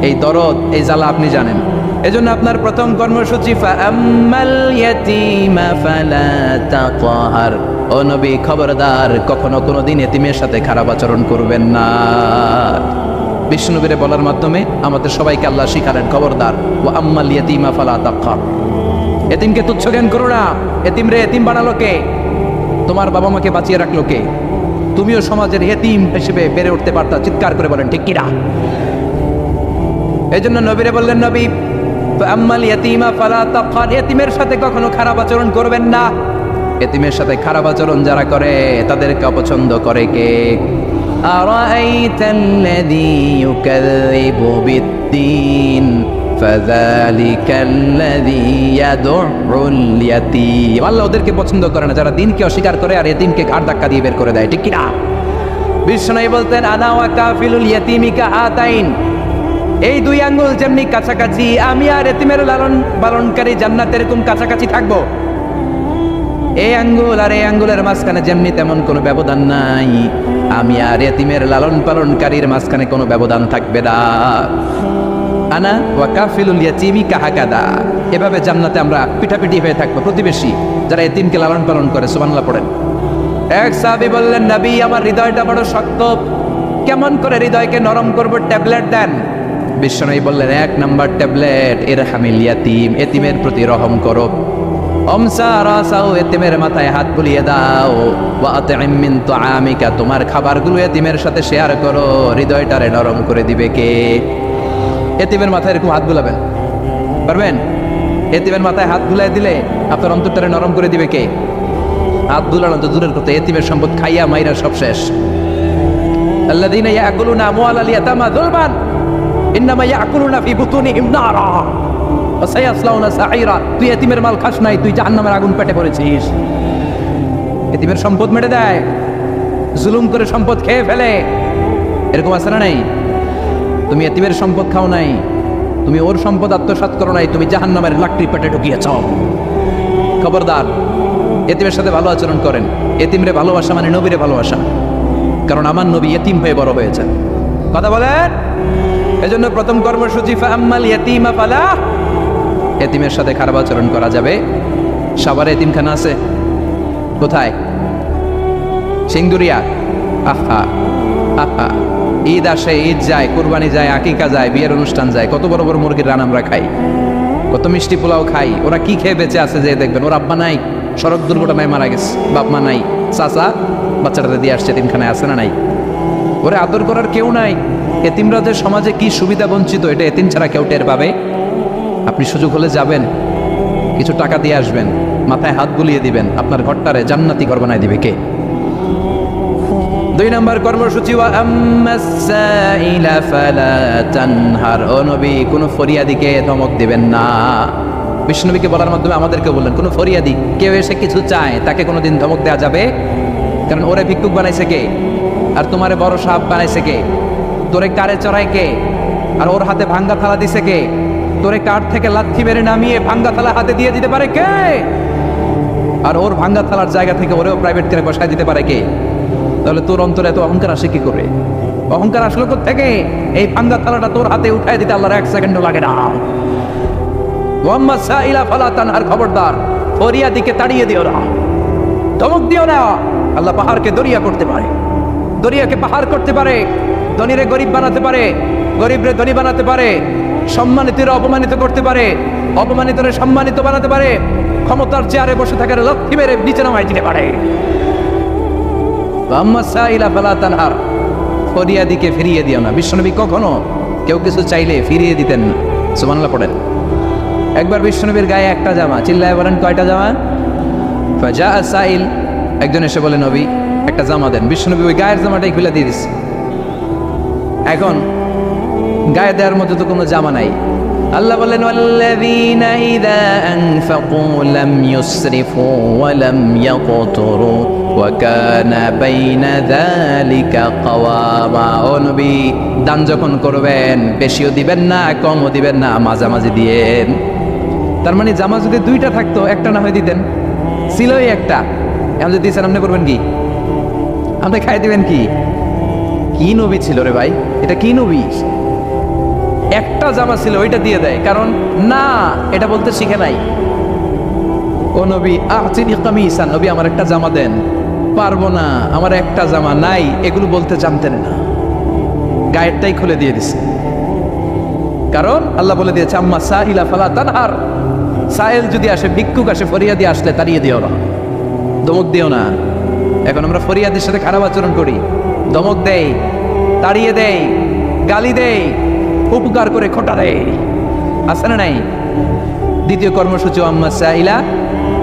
এই দরদ, এই জ্বালা আপনি জানেন। এজন্য আপনার প্রথম কর্মসূচি, ফাআম্মাল ইয়াতীমা ফালা তাকহার, ও নবী খবরদার কখনো কোনোদিন এতিমের সাথে খারাপ আচরণ করবেন না। বিষ্ণুবীরে বলার মাধ্যমে আমাদের সবাইকে আল্লাহ শিখালেন, খবরদার ওয়া আম্মাল ইয়াতীমা ফালা তাকহার, এতিমকে তুচ্ছ জ্ঞান করো না। এতিম রে এতিম বানালো কে? তোমার বাবা মাকে বাঁচিয়ে রাখলো কে? তুমিও সমাজের এতিম হিসেবে বেড়ে উঠতে পারতা। চিৎকার করে বলেন ঠিক কিনা? এই জন্য নবীরে বললেন, নবী আম্মাল ইয়াতীমা ফালা তাকহার, এতিমের সাথে কখনো খারাপ আচরণ করবেন না। এতিমের সাথে খারাপ আচরণ যারা করে তাদেরকে অপছন্দ করে কে? আরাআইতাল্লাযী ইউকাযযিবু বিদ্দীন ফাযালিকাল্লাযী ইয়াদুরুল ইয়াতীম, আল্লাহ ওদেরকে পছন্দ করে না যারা দিনকে অস্বীকার করে আর এতিমকে ঘাড় ধাক্কা দিয়ে বের করে দেয়। ঠিক কিনা? বিশ্বনবী বলতেন, আনা ওয়া কাফিলুল ইয়াতীমি কাহাতাইন, এই 2 আঙ্গুল যেমনি কাছাকাছি, আমি আর এতিমের লালন পালনকারী জান্নাতে এরকম কাছাকাছি থাকবো। এই আঙ্গুল আর এই আঙ্গুলের মাঝখানে যেমনি তেমন কোনো ব্যবধান নাই, আমি আর এতিমের লালন পালনকারীর মাঝখানে কোনো ব্যবধান থাকবে না। আনা ওয়া কাফিলুল ইয়াতীমি কাহাকাদা, এভাবে জান্নাতে আমরা পিঠাপিঠি হয়ে থাকবো, প্রতিবেশী যারা এতিমকে লালন পালন করে। সুবহানাল্লাহ পড়েন। এক সাহাবী বললেন, নবী আমার হৃদয়টা বড় শক্ত, কেমন করে হৃদয়কে নরম করব? ট্যাবলেট দেন। বিশ্বনবী বললেন, 1 নাম্বার ট্যাবলেট, ইরহামিল ইয়াতীম, এতিমের প্রতি রহম করো। অমসা রাসাও, এতিমের মাথায় হাত বুলিয়ে দাও। ওয়া আতইম মিন তুআমিকা, তোমার খাবারগুলো এতিমের সাথে শেয়ার করো। হৃদয়টারে নরম করে দিবে কে? এতিমের মাথায় এরকম হাত বুলাবেন, পারবেন? এতিমের মাথায় হাত বুলাই দিলে আপনার অন্তরটারে নরম করে দিবে কে? হাত বুলানো তো দূরের কথা, এতিমের সম্পদ খাইয়া মাইরা সব শেষ। আল্লাযীনা ইয়াকুলুনা আমওয়ালাল ইয়াতামা যুলমান ইন্নামা ইয়াকুলুনা ফি বুতুনিহিম নারা ওয়া সায়াসলাউনা সাঈরা। তুই এতিমের মাল খাস নাই, তুই জাহান্নামের আগুন পেটে পড়েছিস। এতিমের সম্পদ মেরে দেয়, জুলুম করে সম্পদ খেয়ে ফেলে, এরকম আছে না নাই? তুমি এতিমের সম্পদ খাও নাই, তুমি ওর সম্পদ আত্মসাৎ করো নাই, তুমি জাহান্নামের লাকড়ি পেটে ঢুকিয়েছ। খবরদার, এতিমের সাথে ভালো আচরণ করেন। এতিমরে ভালোবাসা মানে নবীরে ভালোবাসা, কারণ আমার নবী এতিম হয়ে বড় হয়েছে। কথা বলেন। এজন্য প্রথম কর্মসূচি ফাআম্মাল ইয়াতীমা ফালা, এতিমের সাথে খারাপ আচরণ করা যাবে। সবার এতিমখানা আছে কোথায়? সিংদুরিয়া। আহা আহা, ঈদ আসে, ঈদ যায়, কুরবানি যায়, আকিকা যায়, বিয়ের অনুষ্ঠান যায়, কত বড় বড় মুরগির রান আমরা খাই, কত মিষ্টি পোলাও খাই। ওরা কি খেয়ে বেঁচে আছে যে দেখবেন, ওর আব্বা নাই, সড়ক দুর্ঘটনায় মারা গেছে, বাপ মা নাই, চাচা বাচ্চাটাতে দিয়ে আসছে, এতিমখানায় আছে না নাই? ওরে আদর করার কেউ নাই। এতিমরা যে সমাজে কি সুবিধা বঞ্চিত, এটা এতিম ছাড়া কেউ টের পাবে? আপনি সুযোগ হলে যাবেন, কিছু টাকা দিয়ে আসবেন, মাথায় হাত বুলিয়ে দিবেন, আপনার ঘরটারে জান্নাতি ঘর বানায় দিবে কে? 2 নম্বর কর্মসূচি ওয়া আম্মাস সাইলা ফালা তানহার। ও নবী, কোনো ফরিয়াদিকে ধমক দিবেন না। বিষ্ণুনবীকে বলার মাধ্যমে আমাদেরকে বললেন, কোনো ফরিয়াদি কেউ এসে কিছু চায় তাকে কোনোদিন ধমক দেওয়া যাবে? কারণ ওরে ভিক্ষুক বানাইছে কে? আর তোমারে বড় সাপ বানাইছে কে? তোরে কারে চড়ায় কে? আর ওর হাতে ভাঙ্গা থালা দিছে কে? তোরে কাঠ থেকে লাথি মেরে নামিয়ে ভাঙ্গা থালা হাতে দিয়ে দিতে পারে কে? আর ওর ভাঙ্গা থালার জায়গা থেকে ওরেও প্রাইভেট করে বসায় দিতে পারে কে? তাহলে তোর অন্তরে এত অহংকার আসে কি করে? অহংকার আসলো থেকে? এই ভাঙ্গা থালাটা তোর হাতে উঠায় দিতে আল্লাহর 1 সেকেন্ডও লাগে না। ওয়াম্মা সাইলা ফালা তানহার, খবরদার, ফরিয়াদিকে তাড়িয়ে দিও না, ধমক দিও না। আল্লাহ পাহাড়কে দরিয়া করতে পারে, দরিয়াকে পাহাড় করতে পারে, ধনীরে গরিব বানাতে পারে, গরিবরে ধনী বানাতে পারে, সম্মানিতরে অপমানিত করতে পারে, অপমানিতরে সম্মানিত বানাতে পারে, ক্ষমতার চেয়ারে বসে থাকার লক্ষ্মী মেরে নিচে নামাই দিতে পারে। আম্মা সাইলা ফালা তানহার, ফরিয়াদিকে ফিরিয়ে দিও না। বিশ্বনবী কখনো কেউ কিছু চাইলে ফিরিয়ে দিতেন না। সুবহানাল্লাহ পড়েন। একবার বিশ্বনবীর গায়ে একটা জামা, চিল্লায় বলেন কয়টা জামা? ফাজা সাইল, একজন এসে বলে নবী একটা জামা দেন। বিশ্বনবী ওই গায়ের জামাটাই খুলে দিয়ে দিচ্ছে। এখন গায়ে দেওয়ার মতো তো কোনো জামা নাই। আল্লাহ বলেন ওয়াল্লাযীনা ইযা আনফাকু লাম ইউসরিফু ওয়া লাম ইয়াকতুরু ওয়া কানা বাইনা যালিকা কাওয়ামা। ও নবী, দান যখন করবেন বেশিও দিবেন না, কমও দিবেন না, মাঝামাঝি দিয়েন। তার মানে জামা যদি 2টা থাকতো, একটা না হয়ে দিতেন, ছিলই একটা। এখন যদি দিয়েছেন আপনি করবেন কি? আপনি খাই দিবেন কি? কি নবী ছিল রে ভাই, এটা কি নবী? একটা জামা ছিল, ওইটা দিয়ে দেয়, কারণ না এটা বলতে শিখে নাই। ও নবী আতিনি কামিসান, নবী আমার একটা জামা দেন। পারবো না, আমার একটা জামা নাই, এগুলো বলতে জানতেন না, গায়েরটাই খুলে দিয়ে দিছে। কারণ আল্লাহ বলে দিয়েছে আম্মা সাইলা ফালা তানহার, সাইল যদি আসে, ভিক্ষুক আসে, ফরিয়াদি আসলে তাড়িয়ে দিও না, ধমক দিও না। এখন আমরা ফরিয়াদির সাথে খারাপ আচরণ করি, ধমক দেই, তাড়িয়ে দেই, গালি দেই, উপকার করে খোটা দেয়, আছে না নাই? 2য় কর্মসূচি আম্মা সাইলা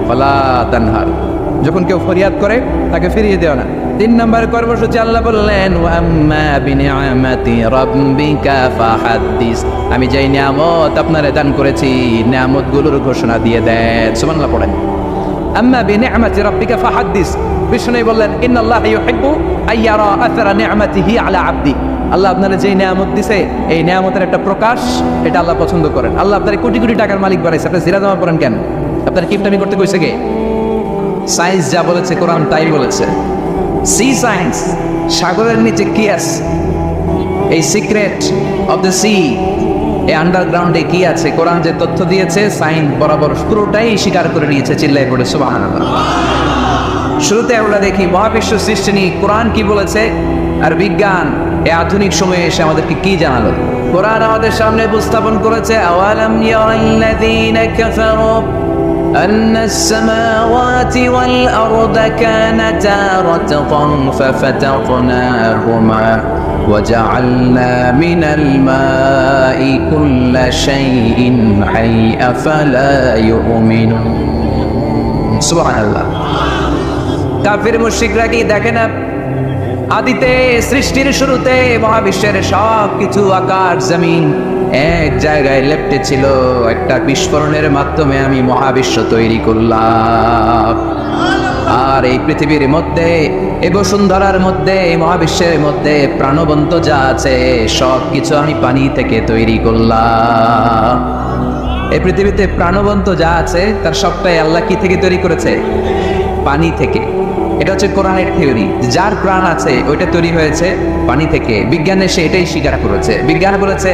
ফালা তানহার, যখন কেউ ফরিয়াদ করে তাকে ফিরিয়ে দেও না। 3 নম্বর কর্মসূচি আল্লাহ বললেন ওয়া আম্মা বিনিআমাতি রাব্বিকা ফাহাদ্দিস, আমি যেই নিয়ামত আপনারে দান করেছি নিয়ামতগুলোর ঘোষণা দিয়ে দেন। সুবহানাল্লাহ পড়েন। আম্মা বিনিআমাতি রাব্বিকা ফাহাদ্দিস, বিষ্ণু বললেন ইন্নাল্লাহা ইউহিব্বু আইয়ারা আথরা নিআমাতিহি আলা আবদি। আল্লাহ আপনারা যেই নিয়ামত দিছে, এই নিয়ামতের একটা প্রকাশ, এটা আল্লাহ পছন্দ করেন। আল্লাহ আপনার কোটি কোটি টাকার মালিক বানাইছে, আপনি জিরা জমা করেন কেন? আপনার কিপটামি করতে কইছে কে? সায়েন্স যা বলেছে, কোরআন তাই বলেছে। সি সায়েন্স, সাগরের নিচে কি আছে, এই সিক্রেট অফ দ্য সি, এই আন্ডারগ্রাউন্ডে কি আছে, কোরআন যে তথ্য দিয়েছে সায়েন্স বরাবর পুরোটাই স্বীকার করে নিয়েছে। চিল্লায় পড়ে সুবহানাল্লাহ। শুরুতে আমরা দেখি মহাবিশ্ব সৃষ্টি নিয়ে কোরআন কি বলেছে, আর বিজ্ঞান এই আধুনিক সময়ে এসে আমাদেরকে কি জানালো। কোরআন আমাদের সামনে উপস্থাপন করেছে আওয়ালাম ইয়ারাল্লাযীনা কাফারু أن السماوات والأرض كانتا رتقا ففتقناهما وجعلنا من الماء كل شيء حي أفلا يؤمنون سبحان الله কাফির মুশরিকরা কি দেখে না আদিতে সৃষ্টির শুরুতে মহাবিশ্বের সব কিছু আকাশ জমিন এক জায়গায় লেপ্টে ছিল, একটা বিস্ফোরণের মাধ্যমে আমি মহাবিশ্ব তৈরি করলাম। আর এই পৃথিবীর মধ্যে, এই বসুন্ধরার মধ্যে, এই মহাবিশ্বের মধ্যে প্রাণবন্ত যা আছে সব কিছু আমি পানি থেকে তৈরি করলাম। এই পৃথিবীতে প্রাণবন্ত যা আছে তার সবটাই আল্লাহ কি থেকে তৈরি করেছে? পানি থেকে। এটা হচ্ছে কোরআনের থিওরি, যার প্রাণ আছে ওইটা তৈরি হয়েছে পানি থেকে। বিজ্ঞান এসে এটাই স্বীকার করেছে। বিজ্ঞান বলেছে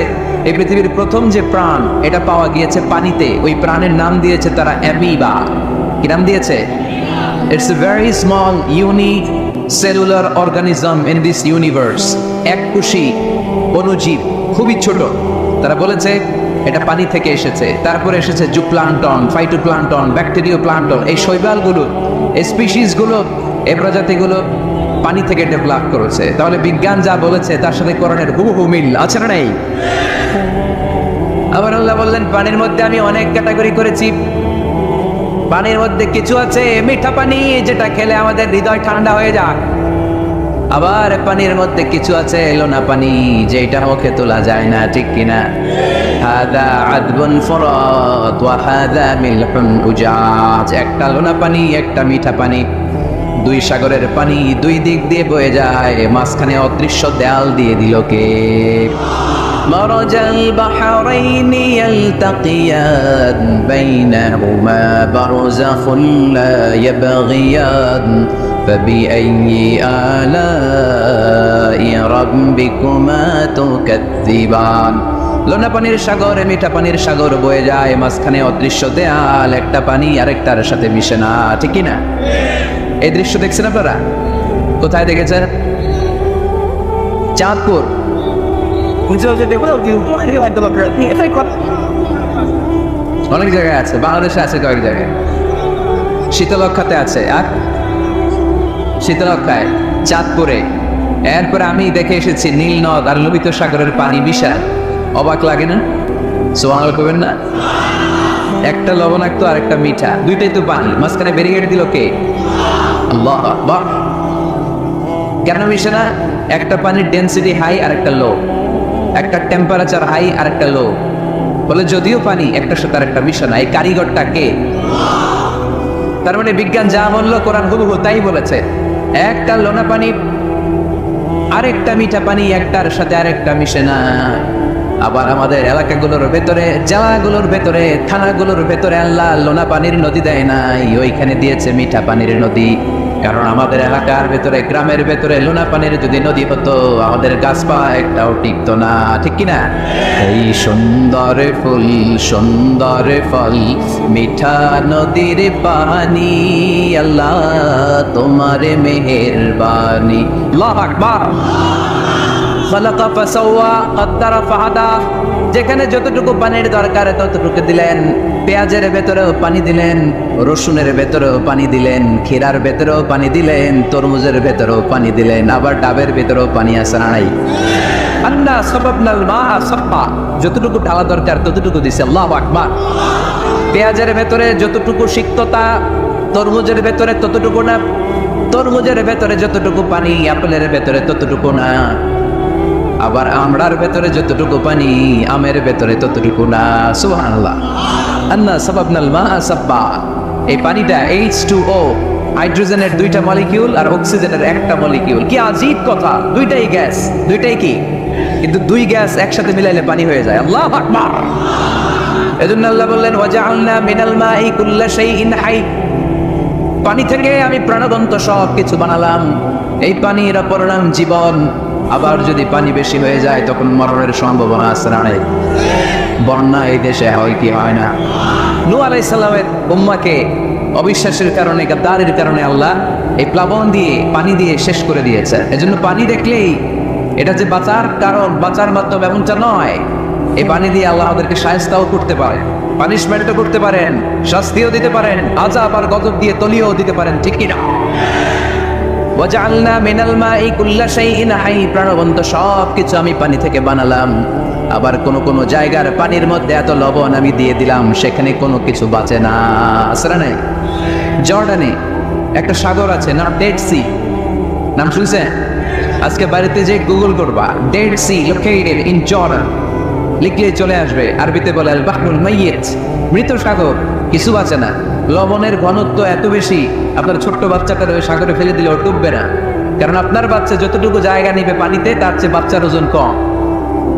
এই পৃথিবীর প্রথম যে প্রাণ এটা পাওয়া গিয়েছে পানিতে। ওই প্রাণের নাম দিয়েছে তারা অ্যামিবা। কি নাম দিয়েছে? It's a very small unique cellular organism in this universe. এককোষী অণুজীব, খুবই ছোট। তারা বলেছে এটা পানি থেকে এসেছে। তারপরে এসেছে জুপ্লান্টন, ফাইটোপ্লান্টন, ব্যাকটেরিয়া প্লান্টন। এই শৈবালগুলো, এই স্পিসিসগুলো, এই প্রজাতিগুলো পানি থেকে ডেভেলপ করেছে। তাহলে বিজ্ঞান যা বলেছে তার সাথে কোরআনের হুবহু মিল আছে না নাই? আবার আল্লাহ বললেন পানির মধ্যে আমি অনেক ক্যাটাগরি করেছি। পানির মধ্যে কিছু আছে মিঠা পানি, যেটা খেলে আমাদের হৃদয় ঠান্ডা হয়ে যায়। আবার পানির মধ্যে কিছু আছে লোনা পানি, যেটা মুখে তোলা যায় না, ঠিক কিনা? হাদা আদবুন ফুরাত ওয়া হাদা মিলহুন উজাজ। একটা লোনা পানি, একটা মিঠা পানি। দুই সাগরের পানি দুই দিক দিয়ে বয়ে যায়, মাঝখানে অদৃশ্য দেয়াল দিয়ে দিল কে? মারাজাল বাহরাইনি ইয়ালতাকিয়ান বাইনাহুমা বারযাখুন লা ইয়াবগিয়ান ফাবিআইয়ি আলাই রাব্বিকুমা তুকাযযিবান। লোনা পানির সাগর, মিঠা পানির সাগর বয়ে যায়, মাঝখানে অদৃশ্য দেয়াল, একটা পানি আরেকটার সাথে মিশে না, ঠিক কি না? এই দৃশ্য দেখছেন আপনারা? কোথায় দেখেছেন? চাঁদপুর। অনেক জায়গায় আছে, বাংলাদেশে আছে কয়েক জায়গায়। শীতলক্ষাতে আছে, আর শীতলক্ষায়, চাঁদপুরে। এরপরে আমি দেখে এসেছি নীল নদ আর লোহিত সাগরের পানি বিশাল। অবাক লাগে না? সুবহানাল্লাহ কইবেন না? একটা লবণাক্ত আর একটা মিঠা, দুইটাই তো পানি, মাঝখানে ব্যারিকেড দিল কে? আল্লাহ আকবার। কেন মিশে না? একটা পানির ডেনসিটি হাই আর একটা লো, একটা টেম্পারেচার হাই আর একটা লো। বলে যদিও পানি, একটার সাথে আর একটা মিশে না। এই কারিগরটা কে? তার মানে বিজ্ঞান যা বললো কোরআন হুবহু তাই বলেছে। একটা লোনা পানি আরেকটা মিঠা পানি, একটার সাথে আরেকটা মিশে না। আবার আমাদের এলাকাগুলোর ভেতরে, জেলাগুলোর ভেতরে, থানাগুলোর ভেতরে আল্লাহ লোনা পানির নদী দেয় নাই, ওইখানে দিয়েছে মিঠা পানির নদী। কারণ আমাদের এলাকার ভেতরে, গ্রামের ভেতরে লোনা পানির যদি নদী হতো, আমাদের গাছপালা একটাও টিকতো না, ঠিক কিনা? এই সুন্দর ফুল, সুন্দর ফল, মিঠা নদীর পানি, আল্লাহ তোমার মেহেরবানি। আল্লাহু আকবার। খালাকা ফাসাওয়া কদ্দারা ফাহাদা। যেখানে যতটুকু পানির দরকার ততটুকু দিলেন। পেঁয়াজের ভেতরেও পানি দিলেন, রসুনের ভেতরেও পানি দিলেন, ক্ষীরার ভেতরেও পানি দিলেন, তরমুজের ভেতরেও পানি দিলেন, আবার ডাবের ভেতরেও পানি আছে না নাই? আন্না সাবাবনাল মাআ সাব্বা। যতটুকু ঢালা দরকার ততটুকু দিছে। আল্লাহু আকবার। পেঁয়াজের ভেতরে যতটুকু সিক্ততা, তরমুজের ভেতরে ততটুকু না। তরমুজের ভেতরে যতটুকু পানি, আপেলের ভেতরে ততটুকু না। আবার আমড়ার ভেতরে যতটুকু পানি, আমের ভেতরে ততটুকু না। সুবহানাল্লাহ। আন্না সাবাবনাল মাআ সাব্বা। এই পানিটা H2O, হাইড্রোজেনের দুইটা মলিকিউল আর অক্সিজেনের একটা মলিকিউল। কি আজীব কথা! দুইটাই গ্যাস, দুইটাই কি? কিন্তু দুই গ্যাস একসাথে মিলাইলে পানি হয়ে যায়। আল্লাহু আকবার। এজন্য আল্লাহ বললেন ওয়াজআলনা মিনাল মাই কুল্লা শাইইন হাই। পানি থেকে আমি প্রাণবন্ত সব কিছু বানালাম। এই পানির অপর নাম জীবন। আবার যদি পানি বেশি হয়ে যায় তখন মরণের সম্ভাবনা আছে না নাই? বন্যা এই দেশে হয় কি হয় না? নূহ আলাইহিস সালামের উম্মাহকে অবিশ্বাসের কারণে, গাদ্দারির কারণে আল্লাহ এই প্লাবন দিয়ে, পানি দিয়ে শেষ করে দিয়েছে। এজন্য পানি দেখলেই এটা যে বাঁচার কারণ, বাঁচার মাধ্যম এমনটা নয়। এই পানি দিয়ে আল্লাহ আমাদেরকে শায়েস্তাও করতে পারে। পানিশমেন্টও করতে পারেন, শাস্তিও দিতে পারেন, আযাব আর গজব দিয়ে তলিয়েও দিতে পারেন, ঠিক কি না? ওয়াজআলনা মিনাল মাই কুল্লা শাইইন হাই, প্রাণবন্ত সব কিছু আমি পানি থেকে বানালাম। আবার কোন কোন জায়গার পানির মধ্যে এত লবণ আমি দিয়ে দিলাম, সেখানে কোনো কিছু বাঁচে না। আসলে নাই, জর্ডানে একটা সাগর আছে না, ডেড সি, নাম শুনছেন? আজকে বাড়িতে যে গুগল করবা dead sea located in Jordan, লিখলে চলে আসবে। আরবিতে বলে আল বাহরুল মাইয়িত, মৃত সাগর, কিছু বাঁচে না। লবণের ঘনত্ব এত বেশি, আপনার ছোট্ট বাচ্চাটার ওই সাগরে ফেলে দিলে ও ডুববে না, কারণ আপনার বাচ্চা যতটুকু জায়গা নিবে পানিতে, তার চেয়ে বাচ্চার ওজন কম,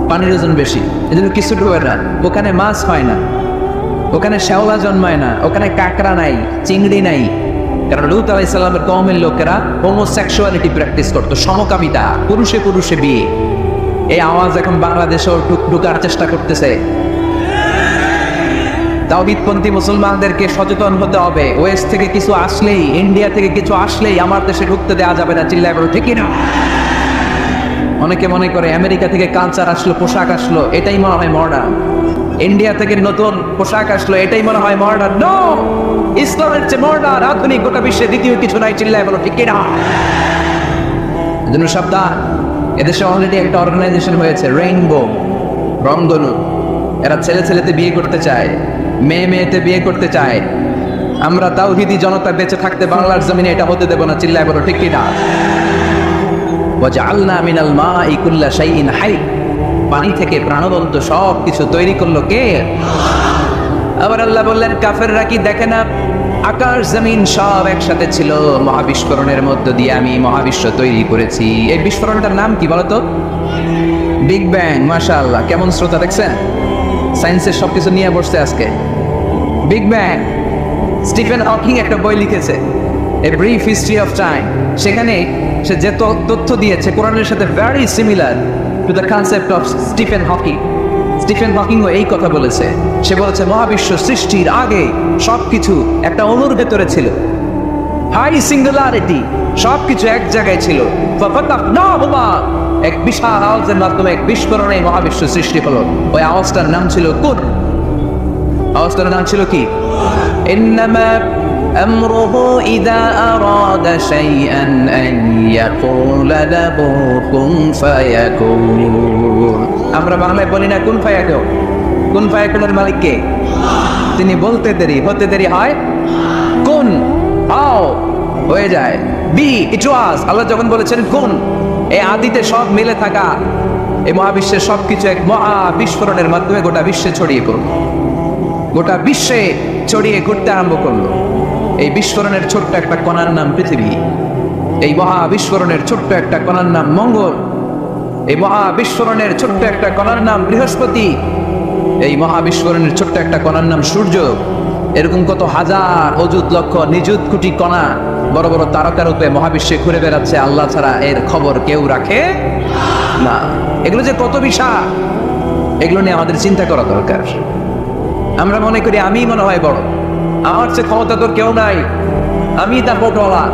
পানির ওজন বেশি, এজন্য কিছু ডুবে না। ওখানে মাছ হয় না, ওখানে শ্যাওলা জন্মায় না, ওখানে কাঁকড়া নাই, চিংড়ি নাই, কারণ লূত আলাইহিস সালামের কওমের লোকেরা হোমোসেক্সুয়ালিটি প্র্যাকটিস করতো, সমকামিতা, পুরুষে পুরুষে বিয়ে। এই আওয়াজ এখন বাংলাদেশেও ঢুকার চেষ্টা করতেছে। তাওহীদপন্থী মুসলমানদেরকে সচেতন হতে হবে। ওয়েস্ট থেকে কিছু আসলেই, ইন্ডিয়া থেকে কিছু আসলেই আমার দেশে ঢুকতে দেওয়া যাবে না, চিল্লায় বলো ঠিক না? অনেকে মনে করে আমেরিকা থেকে কালচার আসলো, পোশাক আসলো, এটাই মনে হয় মডার্ন। ইন্ডিয়া থেকে নতুন পোশাক আসলো, এটাই মনে হয় মডার্ন। নো, ইসলামের চেয়ে মডার্ন, আধুনিক গোটা বিশ্বে দ্বিতীয় কিছু নাই, চিল্লায় বলো ঠিক না? এজন্য সাবধান। এদেশে অলরেডি একটা অর্গানাইজেশন হয়েছে, রেইনবো, রংধনু। এরা ছেলে ছেলেতে বিয়ে করতে চায়, মেয়ে মেয়েতে বিয়ে করতে চায়। আমরা তাওহীদি জনতা বেঁচে থাকতে বাংলার জমিনে এটা হতে দেব না, চিল্লায় বলো ঠিক না? ওয়াজআলনা মিনাল মাই কুল্লা শাইইন হাই, পানি থেকে প্রাণবন্ত সব কিছু তৈরি করলো কে? আবার আল্লাহ বললেন কাফেররা কি দেখে না, আকাশ জমিন সব একসাথে ছিল, মহাবিস্ফোরণের মধ্য দিয়ে আমি মহাবিশ্ব তৈরি করেছি। এই বিস্ফোরণটার নাম কি বলতো? Big bang. মাশাআল্লাহ, কেমন শ্রোতা দেখছেন? সায়েন্সের সবকিছু নিয়ে বসছে আজকে। বিগ ব্যাং, স্টিফেন হকিং একটা বই লিখেছে, a brief history of time. সেখানে সে যে তথ্য দিয়েছে কোরআনের সাথে very similar to the concept of Stephen Hawking. স্টিফেন হকিংও এই কথা বলেছে। সে বলেছে মহাবিশ্ব সৃষ্টির আগে সবকিছু একটা অণুর ভেতরে ছিল, হাই সিঙ্গুলারিটি, সবকিছু এক জায়গায় ছিল। এক বিশাল আওয়াজের মাধ্যমে এক বিস্ফোরণে মহাবিশ্ব সৃষ্টি হলো। ওই আওয়াজটার নাম ছিল কুন। আওয়াজটার নাম ছিল কি? ইন্নামা আমরুহু ইযা আরাদা শাইআন আন ইয়াকুলা লাহু কুন ফায়াকুন। আমরা বাংলায় বলি না কুন ফায়াকুন? কুন ফায়াকুনের মালিক কে? তিনি বলতে দেরি, হতে দেরি হয়, কুন, হাও, হয়ে যায়, বি, ইট ওয়াজ। আল্লাহ যখন বলেছেন কুন, এই আদিতে সব মিলে থাকা এই মহাবিশ্বের সবকিছু এক মহা বিস্ফোরণের মাধ্যমে গোটা বিশ্বে ছড়িয়ে পড়ল, গোটা বিশ্বে ছড়িয়ে ঘুরতে আরম্ভ করলো। এই বিস্ফোরণের ছোট্ট একটা কণার নাম পৃথিবী, এই মহা বিস্ফোরণের ছোট্ট একটা কণার নাম মঙ্গল, এই মহা বিস্ফোরণের ছোট্ট একটা কণার নাম বৃহস্পতি, এই মহা বিস্ফোরণের ছোট্ট একটা কণার নাম সূর্য। এরকম কত হাজার, অযুত, লক্ষ, নিযুত কোটি কণা বড় বড় তারকা রূপে মহাবিশ্বে ঘুরে বেড়াচ্ছে। আল্লাহ ছাড়া এর খবর কেউ রাখে না। এগুলো যে কত বিশাল, এগুলো নিয়ে আমাদের চিন্তা করা দরকার। আমরা মনে করি আমি মনে হয় বড়, আমার চেয়ে ক্ষমতা তোর কেউ নাই, আমি তার বটওয়ালা,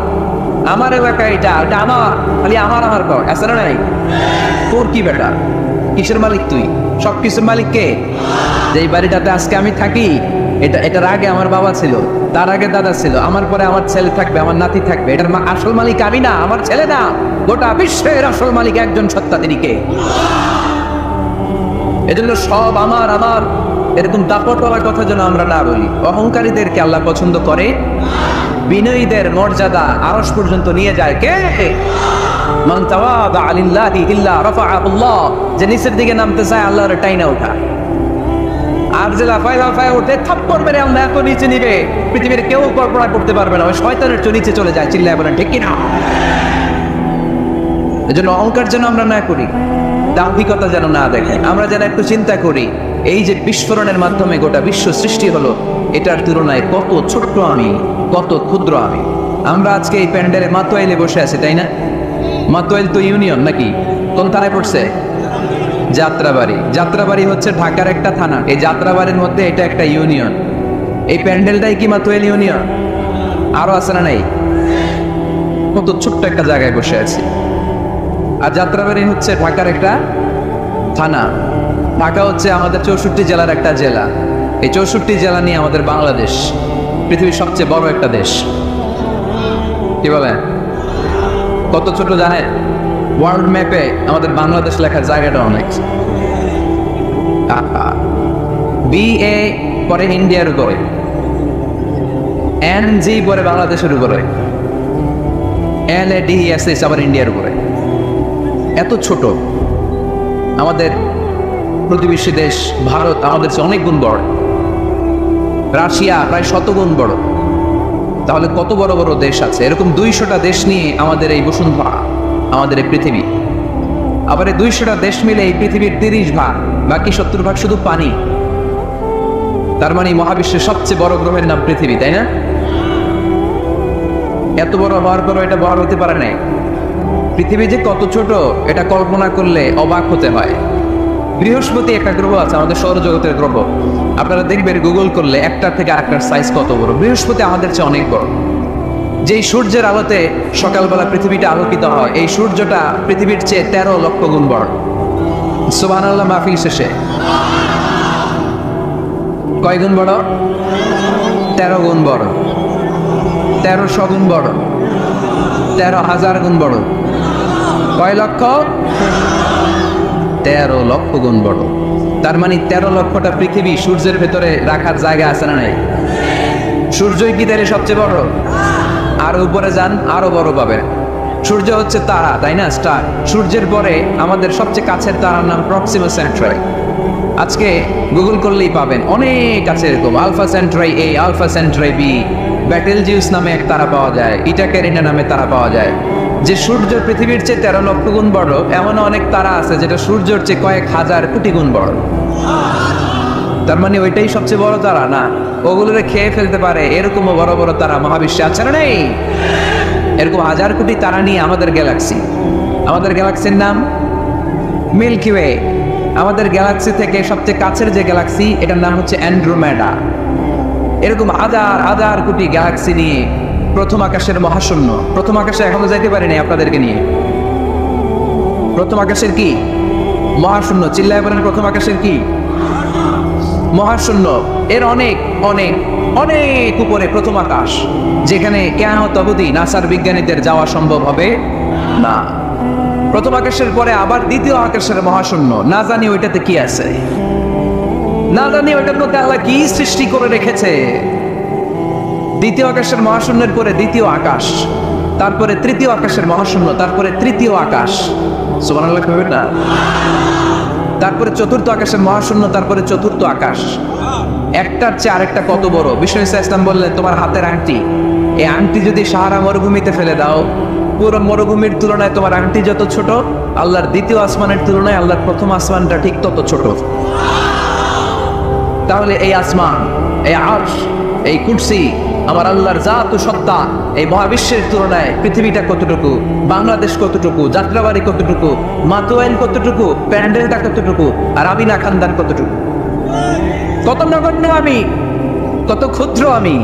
আমার এলাকা এটা আমার, খালি আমার আমার কর, আসলে নাই। তোর কি বেটা? কিসের মালিক তুই? সব কিছুর মালিক কে? যে বাড়িটাতে আজকে আমি থাকি, এটার আগে আমার বাবা ছিল, তার আগে দাদা ছিল, আমার পরে আমার ছেলে থাকবে, আমার নাতি থাকবে। এটার আসল মালিক আমি না, আমার ছেলে না, গোটা বিশ্বের আসল মালিক একজন সত্তা, তিনি কে? এজন্য সব আমার আমার এরকম দাপটওয়ালার কথা যেন আমরা না বলি। অহংকারীদেরকে আল্লাহ পছন্দ করে, বিনয়ীদের মর্যাদা আরশ পর্যন্ত নিয়ে যায় কে? মান তাওয়াদা লিল্লাহি ইল্লা রাফাআহুল্লাহ, যে নিচের দিকে নামতে চায় আল্লাহর টাইনা ওঠা। আর যে লাফায় লাফায় ওঠে, থাপ্পড় মেরে আল্লাহ এত নিচে নিবে পৃথিবীর কেউ কল্পনা করতে পারবে না। ওই শয়তানের চেয়ে নিচে চলে যায়, চিল্লায় বলেন ঠিক কিনা? এজন্য অহংকার যেন আমরা না করি, দাম্ভিকতা যেন না দেখে, আমরা যেন একটু চিন্তা করি এই যে বিস্ফোরণের মাধ্যমে গোটা বিশ্ব সৃষ্টি হলো, এটার তুলনায় কত ছোট্ট আমি, কত ক্ষুদ্র আমি। আমরা আজকে এই প্যান্ডেলে মাতোয়াইলে বসে আছি, তাই না? মাতোয়াইল তো ইউনিয়ন নাকি? কোন থানায় পড়ছে? যাত্রাবাড়ি। যাত্রাবাড়ি হচ্ছে ঢাকার একটা থানা। এই যাত্রাবাড়ির মধ্যে এটা একটা ইউনিয়ন। এই প্যান্ডেলটাই কি মাতোয়াইল ইউনিয়ন? আরো আছে না নাই? কত ছোট্ট একটা জায়গায় বসে আছি। আর যাত্রাবাড়ি হচ্ছে ঢাকার একটা থানা। ঢাকা হচ্ছে আমাদের 64 জেলার একটা জেলা। এই 64 জেলা নিয়ে আমাদের বাংলাদেশ পৃথিবীর সবচেয়ে বড় একটা দেশ। কি বলে? কত ছোট জানেন? ওয়ার্ল্ড ম্যাপে আমাদের বাংলাদেশ লেখার জায়গাটা অনেক। BA পরে ইন্ডিয়ার উপরে, NG পরে বাংলাদেশের উপরে, LADESS আবার ইন্ডিয়ার উপরে। এত ছোট। আমাদের প্রতিবেশী দেশ ভারত আমাদের চেয়ে অনেক গুণ বড়, রাশিয়া প্রায় 100 গুণ বড়। তাহলে কত বড় বড় দেশ আছে? এরকম 200টা দেশ নিয়ে আমাদের এই বসুন্ধরা, আমাদের এই পৃথিবী। আবার এই 200টা দেশ মিলে এই পৃথিবীর 30 ভাগ, বাকি 70 ভাগ শুধু পানি। তার মানে মহাবিশ্বের সবচেয়ে বড় গ্রহের নাম পৃথিবী, তাই না? এত বড় হওয়ার পরও এটা বড় হতে পারে নাই। পৃথিবী যে কত ছোট এটা কল্পনা করলে অবাক হতে হয়। বৃহস্পতি একটা গ্রহ আছে, আমাদের সৌরজগতের গ্রহ। আপনারা দেখবেন গুগল করলে একটার থেকে আরেকটার সাইজ কত বড়। বৃহস্পতি আমাদের চেয়ে অনেক বড়। যেই সূর্যের আলোতে সকালবেলা পৃথিবীটা আলোকিত হয়, এই সূর্যটা পৃথিবীর চেয়ে 13 লক্ষ গুণ বড়। সুবহানাল্লাহ মাহফিল শেষে কয় গুণ বড়? 13 গুণ বড়, 1300 গুণ বড়, 13,000 গুণ বড়। কয় লক্ষ? 13 লক্ষ গুণ বড়। তার মানে 13 লক্ষটা পৃথিবী সূর্যের ভেতরে রাখার জায়গা আছে না নাই? সূর্যই কি তাহলে সবচেয়ে বড়? আর উপরে যান, আরো বড় পাবেন। সূর্য হচ্ছে তারা, তাই না? স্টার। সূর্যের পরে আমাদের সবচেয়ে কাছের তারার নাম প্রক্সিমা সেন্ট্রাই। আজকে গুগল করলেই পাবেন, অনেক আছে এরকম। Alpha Centauri A, alpha Centauri B, Betelgeuse নামে এক তারা পাওয়া যায়, ইটাকেরিনা নামে তারা পাওয়া যায়। যে সূর্য পৃথিবীর চেয়ে 13 লক্ষ গুণ বড়, এমন অনেক তারা আছে যেটা সূর্যের চেয়ে কয়েক হাজার কোটি গুণ বড়। তার মানে ওইটাই সবচেয়ে বড় তারা না? ওগুলোরে খেয়ে ফেলতে পারে এরকমও বড় বড় তারা মহাবিশ্বে আছে না নেই? এরকম হাজার কোটি তারা নিয়ে আমাদের গ্যালাক্সি। আমাদের গ্যালাক্সির নাম মিল্কি ওয়ে। আমাদের গ্যালাক্সি থেকে সবচেয়ে কাছের যে গ্যালাক্সি, এটার নাম হচ্ছে অ্যান্ড্রোমেডা। এরকম হাজার হাজার কোটি গ্যালাক্সি নিয়ে প্রথম আকাশের মহাশূন্য। প্রথম আকাশে এখনো যাইতে পারিনি আপনাদেরকে নিয়ে। প্রথম আকাশের কি? মহাশূন্য। চিল্লায় বলেন, প্রথম আকাশের কি? মহাশূন্য। এর অনেক অনেক অনেক উপরে প্রথম আকাশ, যেখানে কিয়ামত অবধি নাসার বিজ্ঞানীদের যাওয়া সম্ভব হবে না। প্রথম আকাশের পরে আবার দ্বিতীয় আকাশের মহাশূন্য। না জানি ওইটাতে কি আছে, না জানি ওইটার মধ্যে আল্লাহ কি সৃষ্টি করে রেখেছে। দ্বিতীয় আকাশের মহাশূন্যের পরে দ্বিতীয় আকাশ, তারপরে তৃতীয় আকাশের মহাশূন্য, তারপরে তৃতীয় আকাশ। সুবহানাল্লাহ কইবেন না? তারপরে চতুর্থ আকাশের মহাশূন্য, তারপরে চতুর্থ আকাশ। একটার চেয়ে আরেকটা কত বড়। বিষ্ণু ইসলাম বললেন, তোমার হাতের আংটি, এই আংটি যদি সাহারা মরুভূমিতে ফেলে দাও, পুরো মরুভূমির তুলনায় তোমার আংটি যত ছোট, আল্লাহর দ্বিতীয় আসমানের তুলনায় আল্লাহর প্রথম আসমানটা ঠিক তত ছোট। তাহলে এই আসমান, এই আরশ, এই কুরসি, আমার আল্লাহর জাত ও সত্তা, এই মহাবিশ্বের তুলনায় পৃথিবীটা কতটুকু, বাংলাদেশ কতটুকু, যাত্রাবাড়ি কতটুকু, মাতোয়াইল কতটুকু, প্যান্ডেলটা কতটুকু, আর আমি না খানদান কতটুকু। কত নগণ্য আমি, কত ক্ষুদ্র আমি,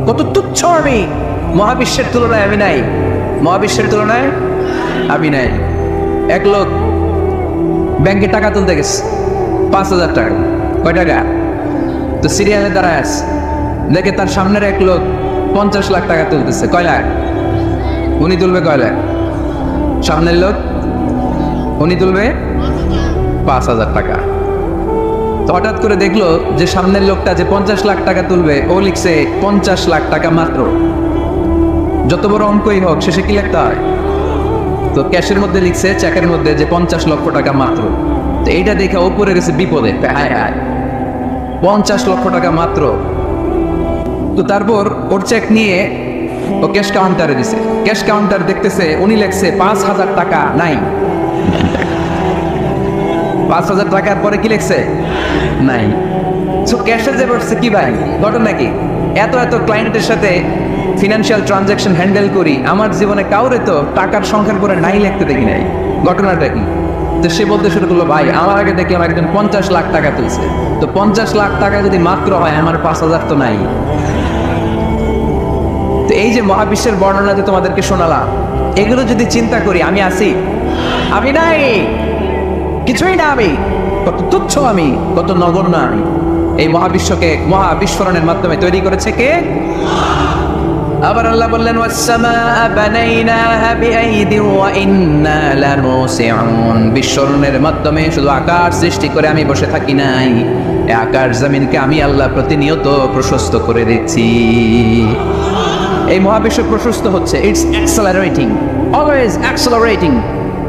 কত তুচ্ছ আমি। মহাবিশ্বের তুলনায় আমি নাই, মহাবিশ্বের তুলনায় আমি নাই। এক লোক ব্যাংকে টাকা তুলতে গেছে, 5,000 টাকা। কয় টাকা? তো সিরিয়ালে দাঁড়ায় আছে, দেখে তার সামনের এক লোক 50 লাখ টাকা তুলতেছে। কয় লাখ? উনি তুলবে কয় লাখ? সামনের লোক উনি তুলবে 5,000 টাকা। তো হঠাৎ করে দেখলো যে সামনের লোকটা যে 50 লাখ টাকা তুলবে, ও লিখছে 50 লাখ টাকা মাত্র। যত বড় অঙ্কই হোক, শেষে কি লিখতে হয়? তো ক্যাশের মধ্যে লিখছে, চেকের মধ্যে, যে 50 লক্ষ টাকা মাত্র। তো এইটা দেখে ও পড়ে গেছে বিপদে। হায় হায়, 50 লক্ষ টাকা মাত্র। তো তারপর ওর চেক নিয়ে ও ক্যাশ কাউন্টারে দিছে। ক্যাশ কাউন্টার দেখতেছে, উনি লেখছে 5,000 টাকা নাই। 5,000 টাকার পরে কি লিখছে? নাই। সো ক্যাশে যে বসছে, কি ভাই ঘটনা কি? এত এত ক্লায়েন্টের সাথে ফিনান্সিয়াল ট্রানজাকশন হ্যান্ডেল করি, আমার জীবনে কাউরে তো টাকার সংখ্যার পরে নাই লিখতে দেখি নাই। ঘটনাটা কি? তো সে বলতে শুরু করলো, ভাই আমার আগে দেখলাম একজন 50 লাখ টাকা তুলছে। তো 50 লাখ টাকা যদি মাত্র হয়, আমার 5,000 তো নাই। তো এই যে মহাবিশ্বের বর্ণনা যে তোমাদেরকে শোনালাম, এগুলো যদি চিন্তা করি, আমি আছি? আমি নাই, কিছুই না। আমি কত তুচ্ছ, আমি কত নগণ্য আমি। এই মহাবিশ্বকে মহাবিস্ফোরণের মাধ্যমে তৈরি করেছে কে? আবার আল্লাহ বললেন ওয়াস-সামাআ বানাইনাহা বিআইদিন ওয়া ইন্না লামুসিউন। বিস্ফোরণের মাধ্যমে শুধু আকাশ সৃষ্টি করে আমি বসে থাকি নাই, এই আকাশ জমিনকে আমি আল্লাহ প্রতিনিয়ত প্রশস্ত করে দিচ্ছি। এই মহাবিশ্ব প্রশস্ত হচ্ছে, ইটস অ্যাক্সেলারেটিং, অলওয়েজ অ্যাক্সেলারেটিং।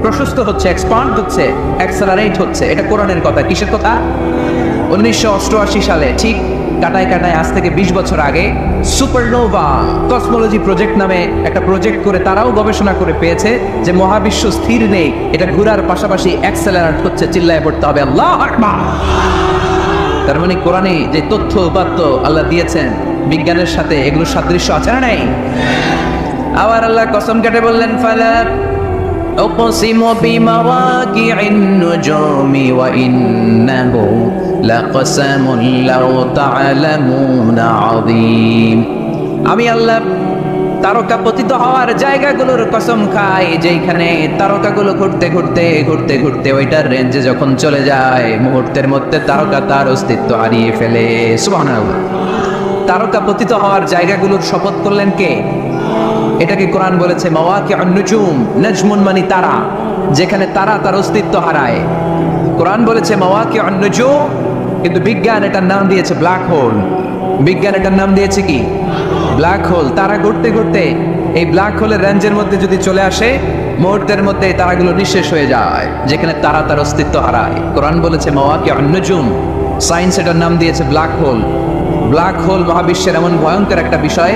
প্রশস্ত হচ্ছে, এক্সপান্ড হচ্ছে, অ্যাক্সেলারেট হচ্ছে। এটা কোরআনের কথা। কিসের কথা? 1988 সালে ঠিক কাটায় কাটায় আজ থেকে 20 বছর আগে সুপারনোভা কসমোলজি প্রজেক্ট নামে একটা প্রজেক্ট করে তারাও গবেষণা করে পেয়েছে যে মহাবিশ্ব স্থির নেই, এটা ঘোরার পাশাপাশি অ্যাক্সেলারেট হচ্ছে। চিল্লায় পড়তে হবে আল্লাহু আকবার। তার মানে কোরআনে যে তথ্য উপাত্ত আল্লাহ দিয়েছেন বিজ্ঞানের সাথে এগুলোর সাদৃশ্য আছে না নাই? আবার আল্লাহ কসম কেটে বললেন ফালা উকসিমু বিমাওয়াকি'ন নুজুমি ওয়া ইন্নাহু লাকসামুন লাউ তা'লামুনা আযীম। আমি আল্লাহ তারকা পতিত হওয়ার জায়গাগুলোর কসম খাই, যেখানে তারকাগুলো ঘুরতে ঘুরতে ঘুরতে ঘুরতে ওইটার রেঞ্জে যখন চলে যায় মুহূর্তের মধ্যে তারকা তার অস্তিত্ব হারিয়ে ফেলে। সুবহানাল্লাহ। তারকা পতিত হওয়ার জায়গাগুলোর শপথ করলেন কে? এটাকে কোরআন বলেছে মাওয়াকিউন নুজুম। নাজমুন মানে তারা, যেখানে তারা তার অস্তিত্ব হারায়। কোরআন বলেছে মাওয়াকিউন নুজুম, কিন্তু বিজ্ঞান এটার নাম দিয়েছে ব্ল্যাক হোল। বিজ্ঞান এটার নাম দিয়েছে কি? Black hole. তারা ঘুরতে ঘুরতে এই ব্ল্যাক হোলের রেঞ্জের মধ্যে যদি চলে আসে মুহূর্তের মধ্যে তারাগুলো নিঃশেষ হয়ে যায়, যেখানে তারা তার অস্তিত্ব হারায়। কোরআন বলেছে মাওয়াকিউন নুজুম, সায়েন্স এটার নাম দিয়েছে ব্ল্যাক হোল। ব্ল্যাক হোল মহাবিশ্বের এমন ভয়ঙ্কর একটা বিষয়,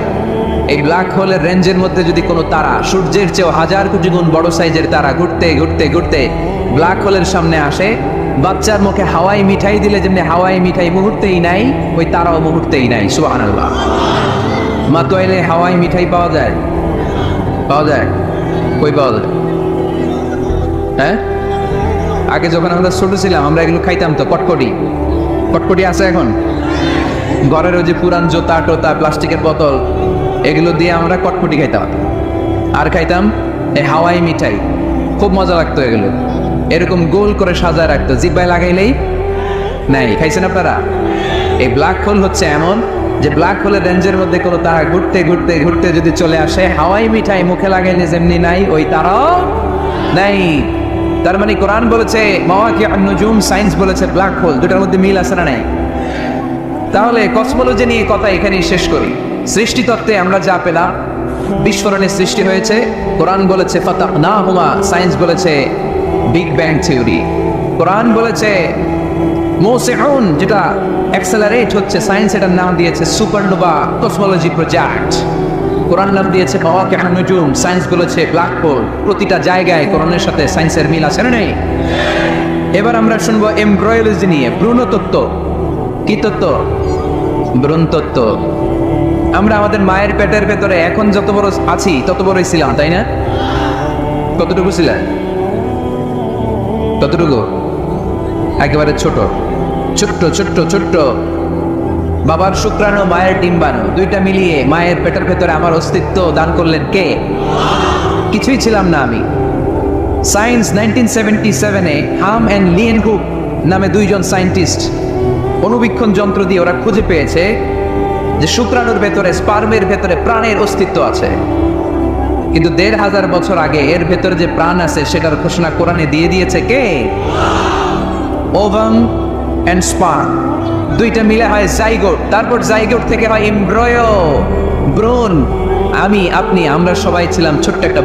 এই ব্ল্যাক হোলের রেঞ্জের মধ্যে যদি কোনো তারা সূর্যের চেয়েও 1000 কোটি গুণ বড় সাইজের তারা ঘুরতে ঘুরতে ঘুরতে ব্ল্যাক হোলের সামনে আসে, বাচ্চার মুখে হাওয়াই মিঠাই দিলে যেমনি হাওয়াই মিঠাই মুহূর্তেই নাই, ওই তারাও মুহূর্তেই নাই। সুবহানাল্লাহ। মাতোয়াইলে হাওয়াই মিঠাই পাওয়া যায়? পাওয়া যায়? কই পাওয়া যায়? হ্যাঁ, আগে যখন আমরা ছোট ছিলাম আমরা এগুলো খাইতাম তো। কটকটি, কটকটি আছে এখন? ঘরের ওই যে পুরান জোতা টোতা প্লাস্টিকের বোতল এগুলো দিয়ে আমরা কটকটি খাইতাম। আর খাইতাম এই হাওয়াই মিঠাই, খুব মজা লাগতো। এগুলো এরকম গোল করে সাজায় রাখতো, জিব্বায় লাগাইলেই নাই। খাইছেন আপনারা? এই ব্ল্যাক হোল হচ্ছে এমন যে ব্ল্যাক হোলের রেঞ্জের মধ্যে কোনো তারা ঘুরতে ঘুরতে ঘুরতে যদি চলে আসে, হাওয়াই মিঠাই মুখে লাগাইলে যেমনি নাই, ওই তারাও নাই। তার মানে কোরআন বলেছে মাওয়াকিউন নুজুম, সায়েন্স বলেছে ব্ল্যাক হোল। দুটার মধ্যে মিল আছে না নাই? তাহলে কসমোলজি নিয়ে কথা এখানেই শেষ করি। সৃষ্টিতত্ত্বে আমরা যা পেলাম, বিস্ফোরণের সৃষ্টি হয়েছে। কোরআন বলেছে ফাতাহনাহুমা, সায়েন্স বলেছে বিগ ব্যাং থিওরি। কোরআন বলেছে মুসিউন, যেটা অ্যাক্সেলারেট হচ্ছে, সায়েন্স এটার নাম দিয়েছে সুপারনোভা কসমোলজি প্রজেক্ট। কোরআন নাম দিয়েছে মাওয়াকিউন নুজুম, সায়েন্স বলেছে ব্ল্যাক হোল। প্রতিটা জায়গায় কোরআনের সাথে সায়েন্সের মিল আছে না নেই? এবার আমরা শুনবো এমব্রয়োলজি নিয়ে, ভ্রূণতত্ত্ব। কি তত্ত্ব? ভ্রূণতত্ত্ব। আমরা আমাদের মায়ের পেটের ভেতরে এখন যত বড় আছি তত বড়ই ছিলাম, তাই না? কতটুকু ছিলেন? কতটুকু? একেবারে ছোট, ছোট্ট ছোট্ট ছোট্ট। বাবার শুক্রাণু মায়ের ডিম্বাণু দুইটা মিলিয়ে মায়ের পেটের ভেতরে আমার অস্তিত্ব দান করলেন কে? কিছুই ছিলাম না আমি। সায়েন্স 1977-এ হাম অ্যান্ড লিয়েনহুক নামে দুইজন সায়েন্টিস্ট অনুবীক্ষণ যন্ত্র দিয়ে ওরা খুঁজে পেয়েছে যে শুক্রাণুর ভেতরে, স্পার্মের ভেতরে প্রাণের অস্তিত্ব আছে। কিন্তু 1500 বছর আগে এর ভেতরে যে প্রাণ আছে সেটার ঘোষণা কোরআনে দিয়ে দিয়েছে কে? ওভাম অ্যান্ড স্পার্ম দুইটা মিলে হয় জাইগোট, তারপর জাইগোট থেকে হয় এমব্রয়ো, ভ্রূণ। আমি, আপনি, আমরা সবাই ছিলাম ছোট্ট একটা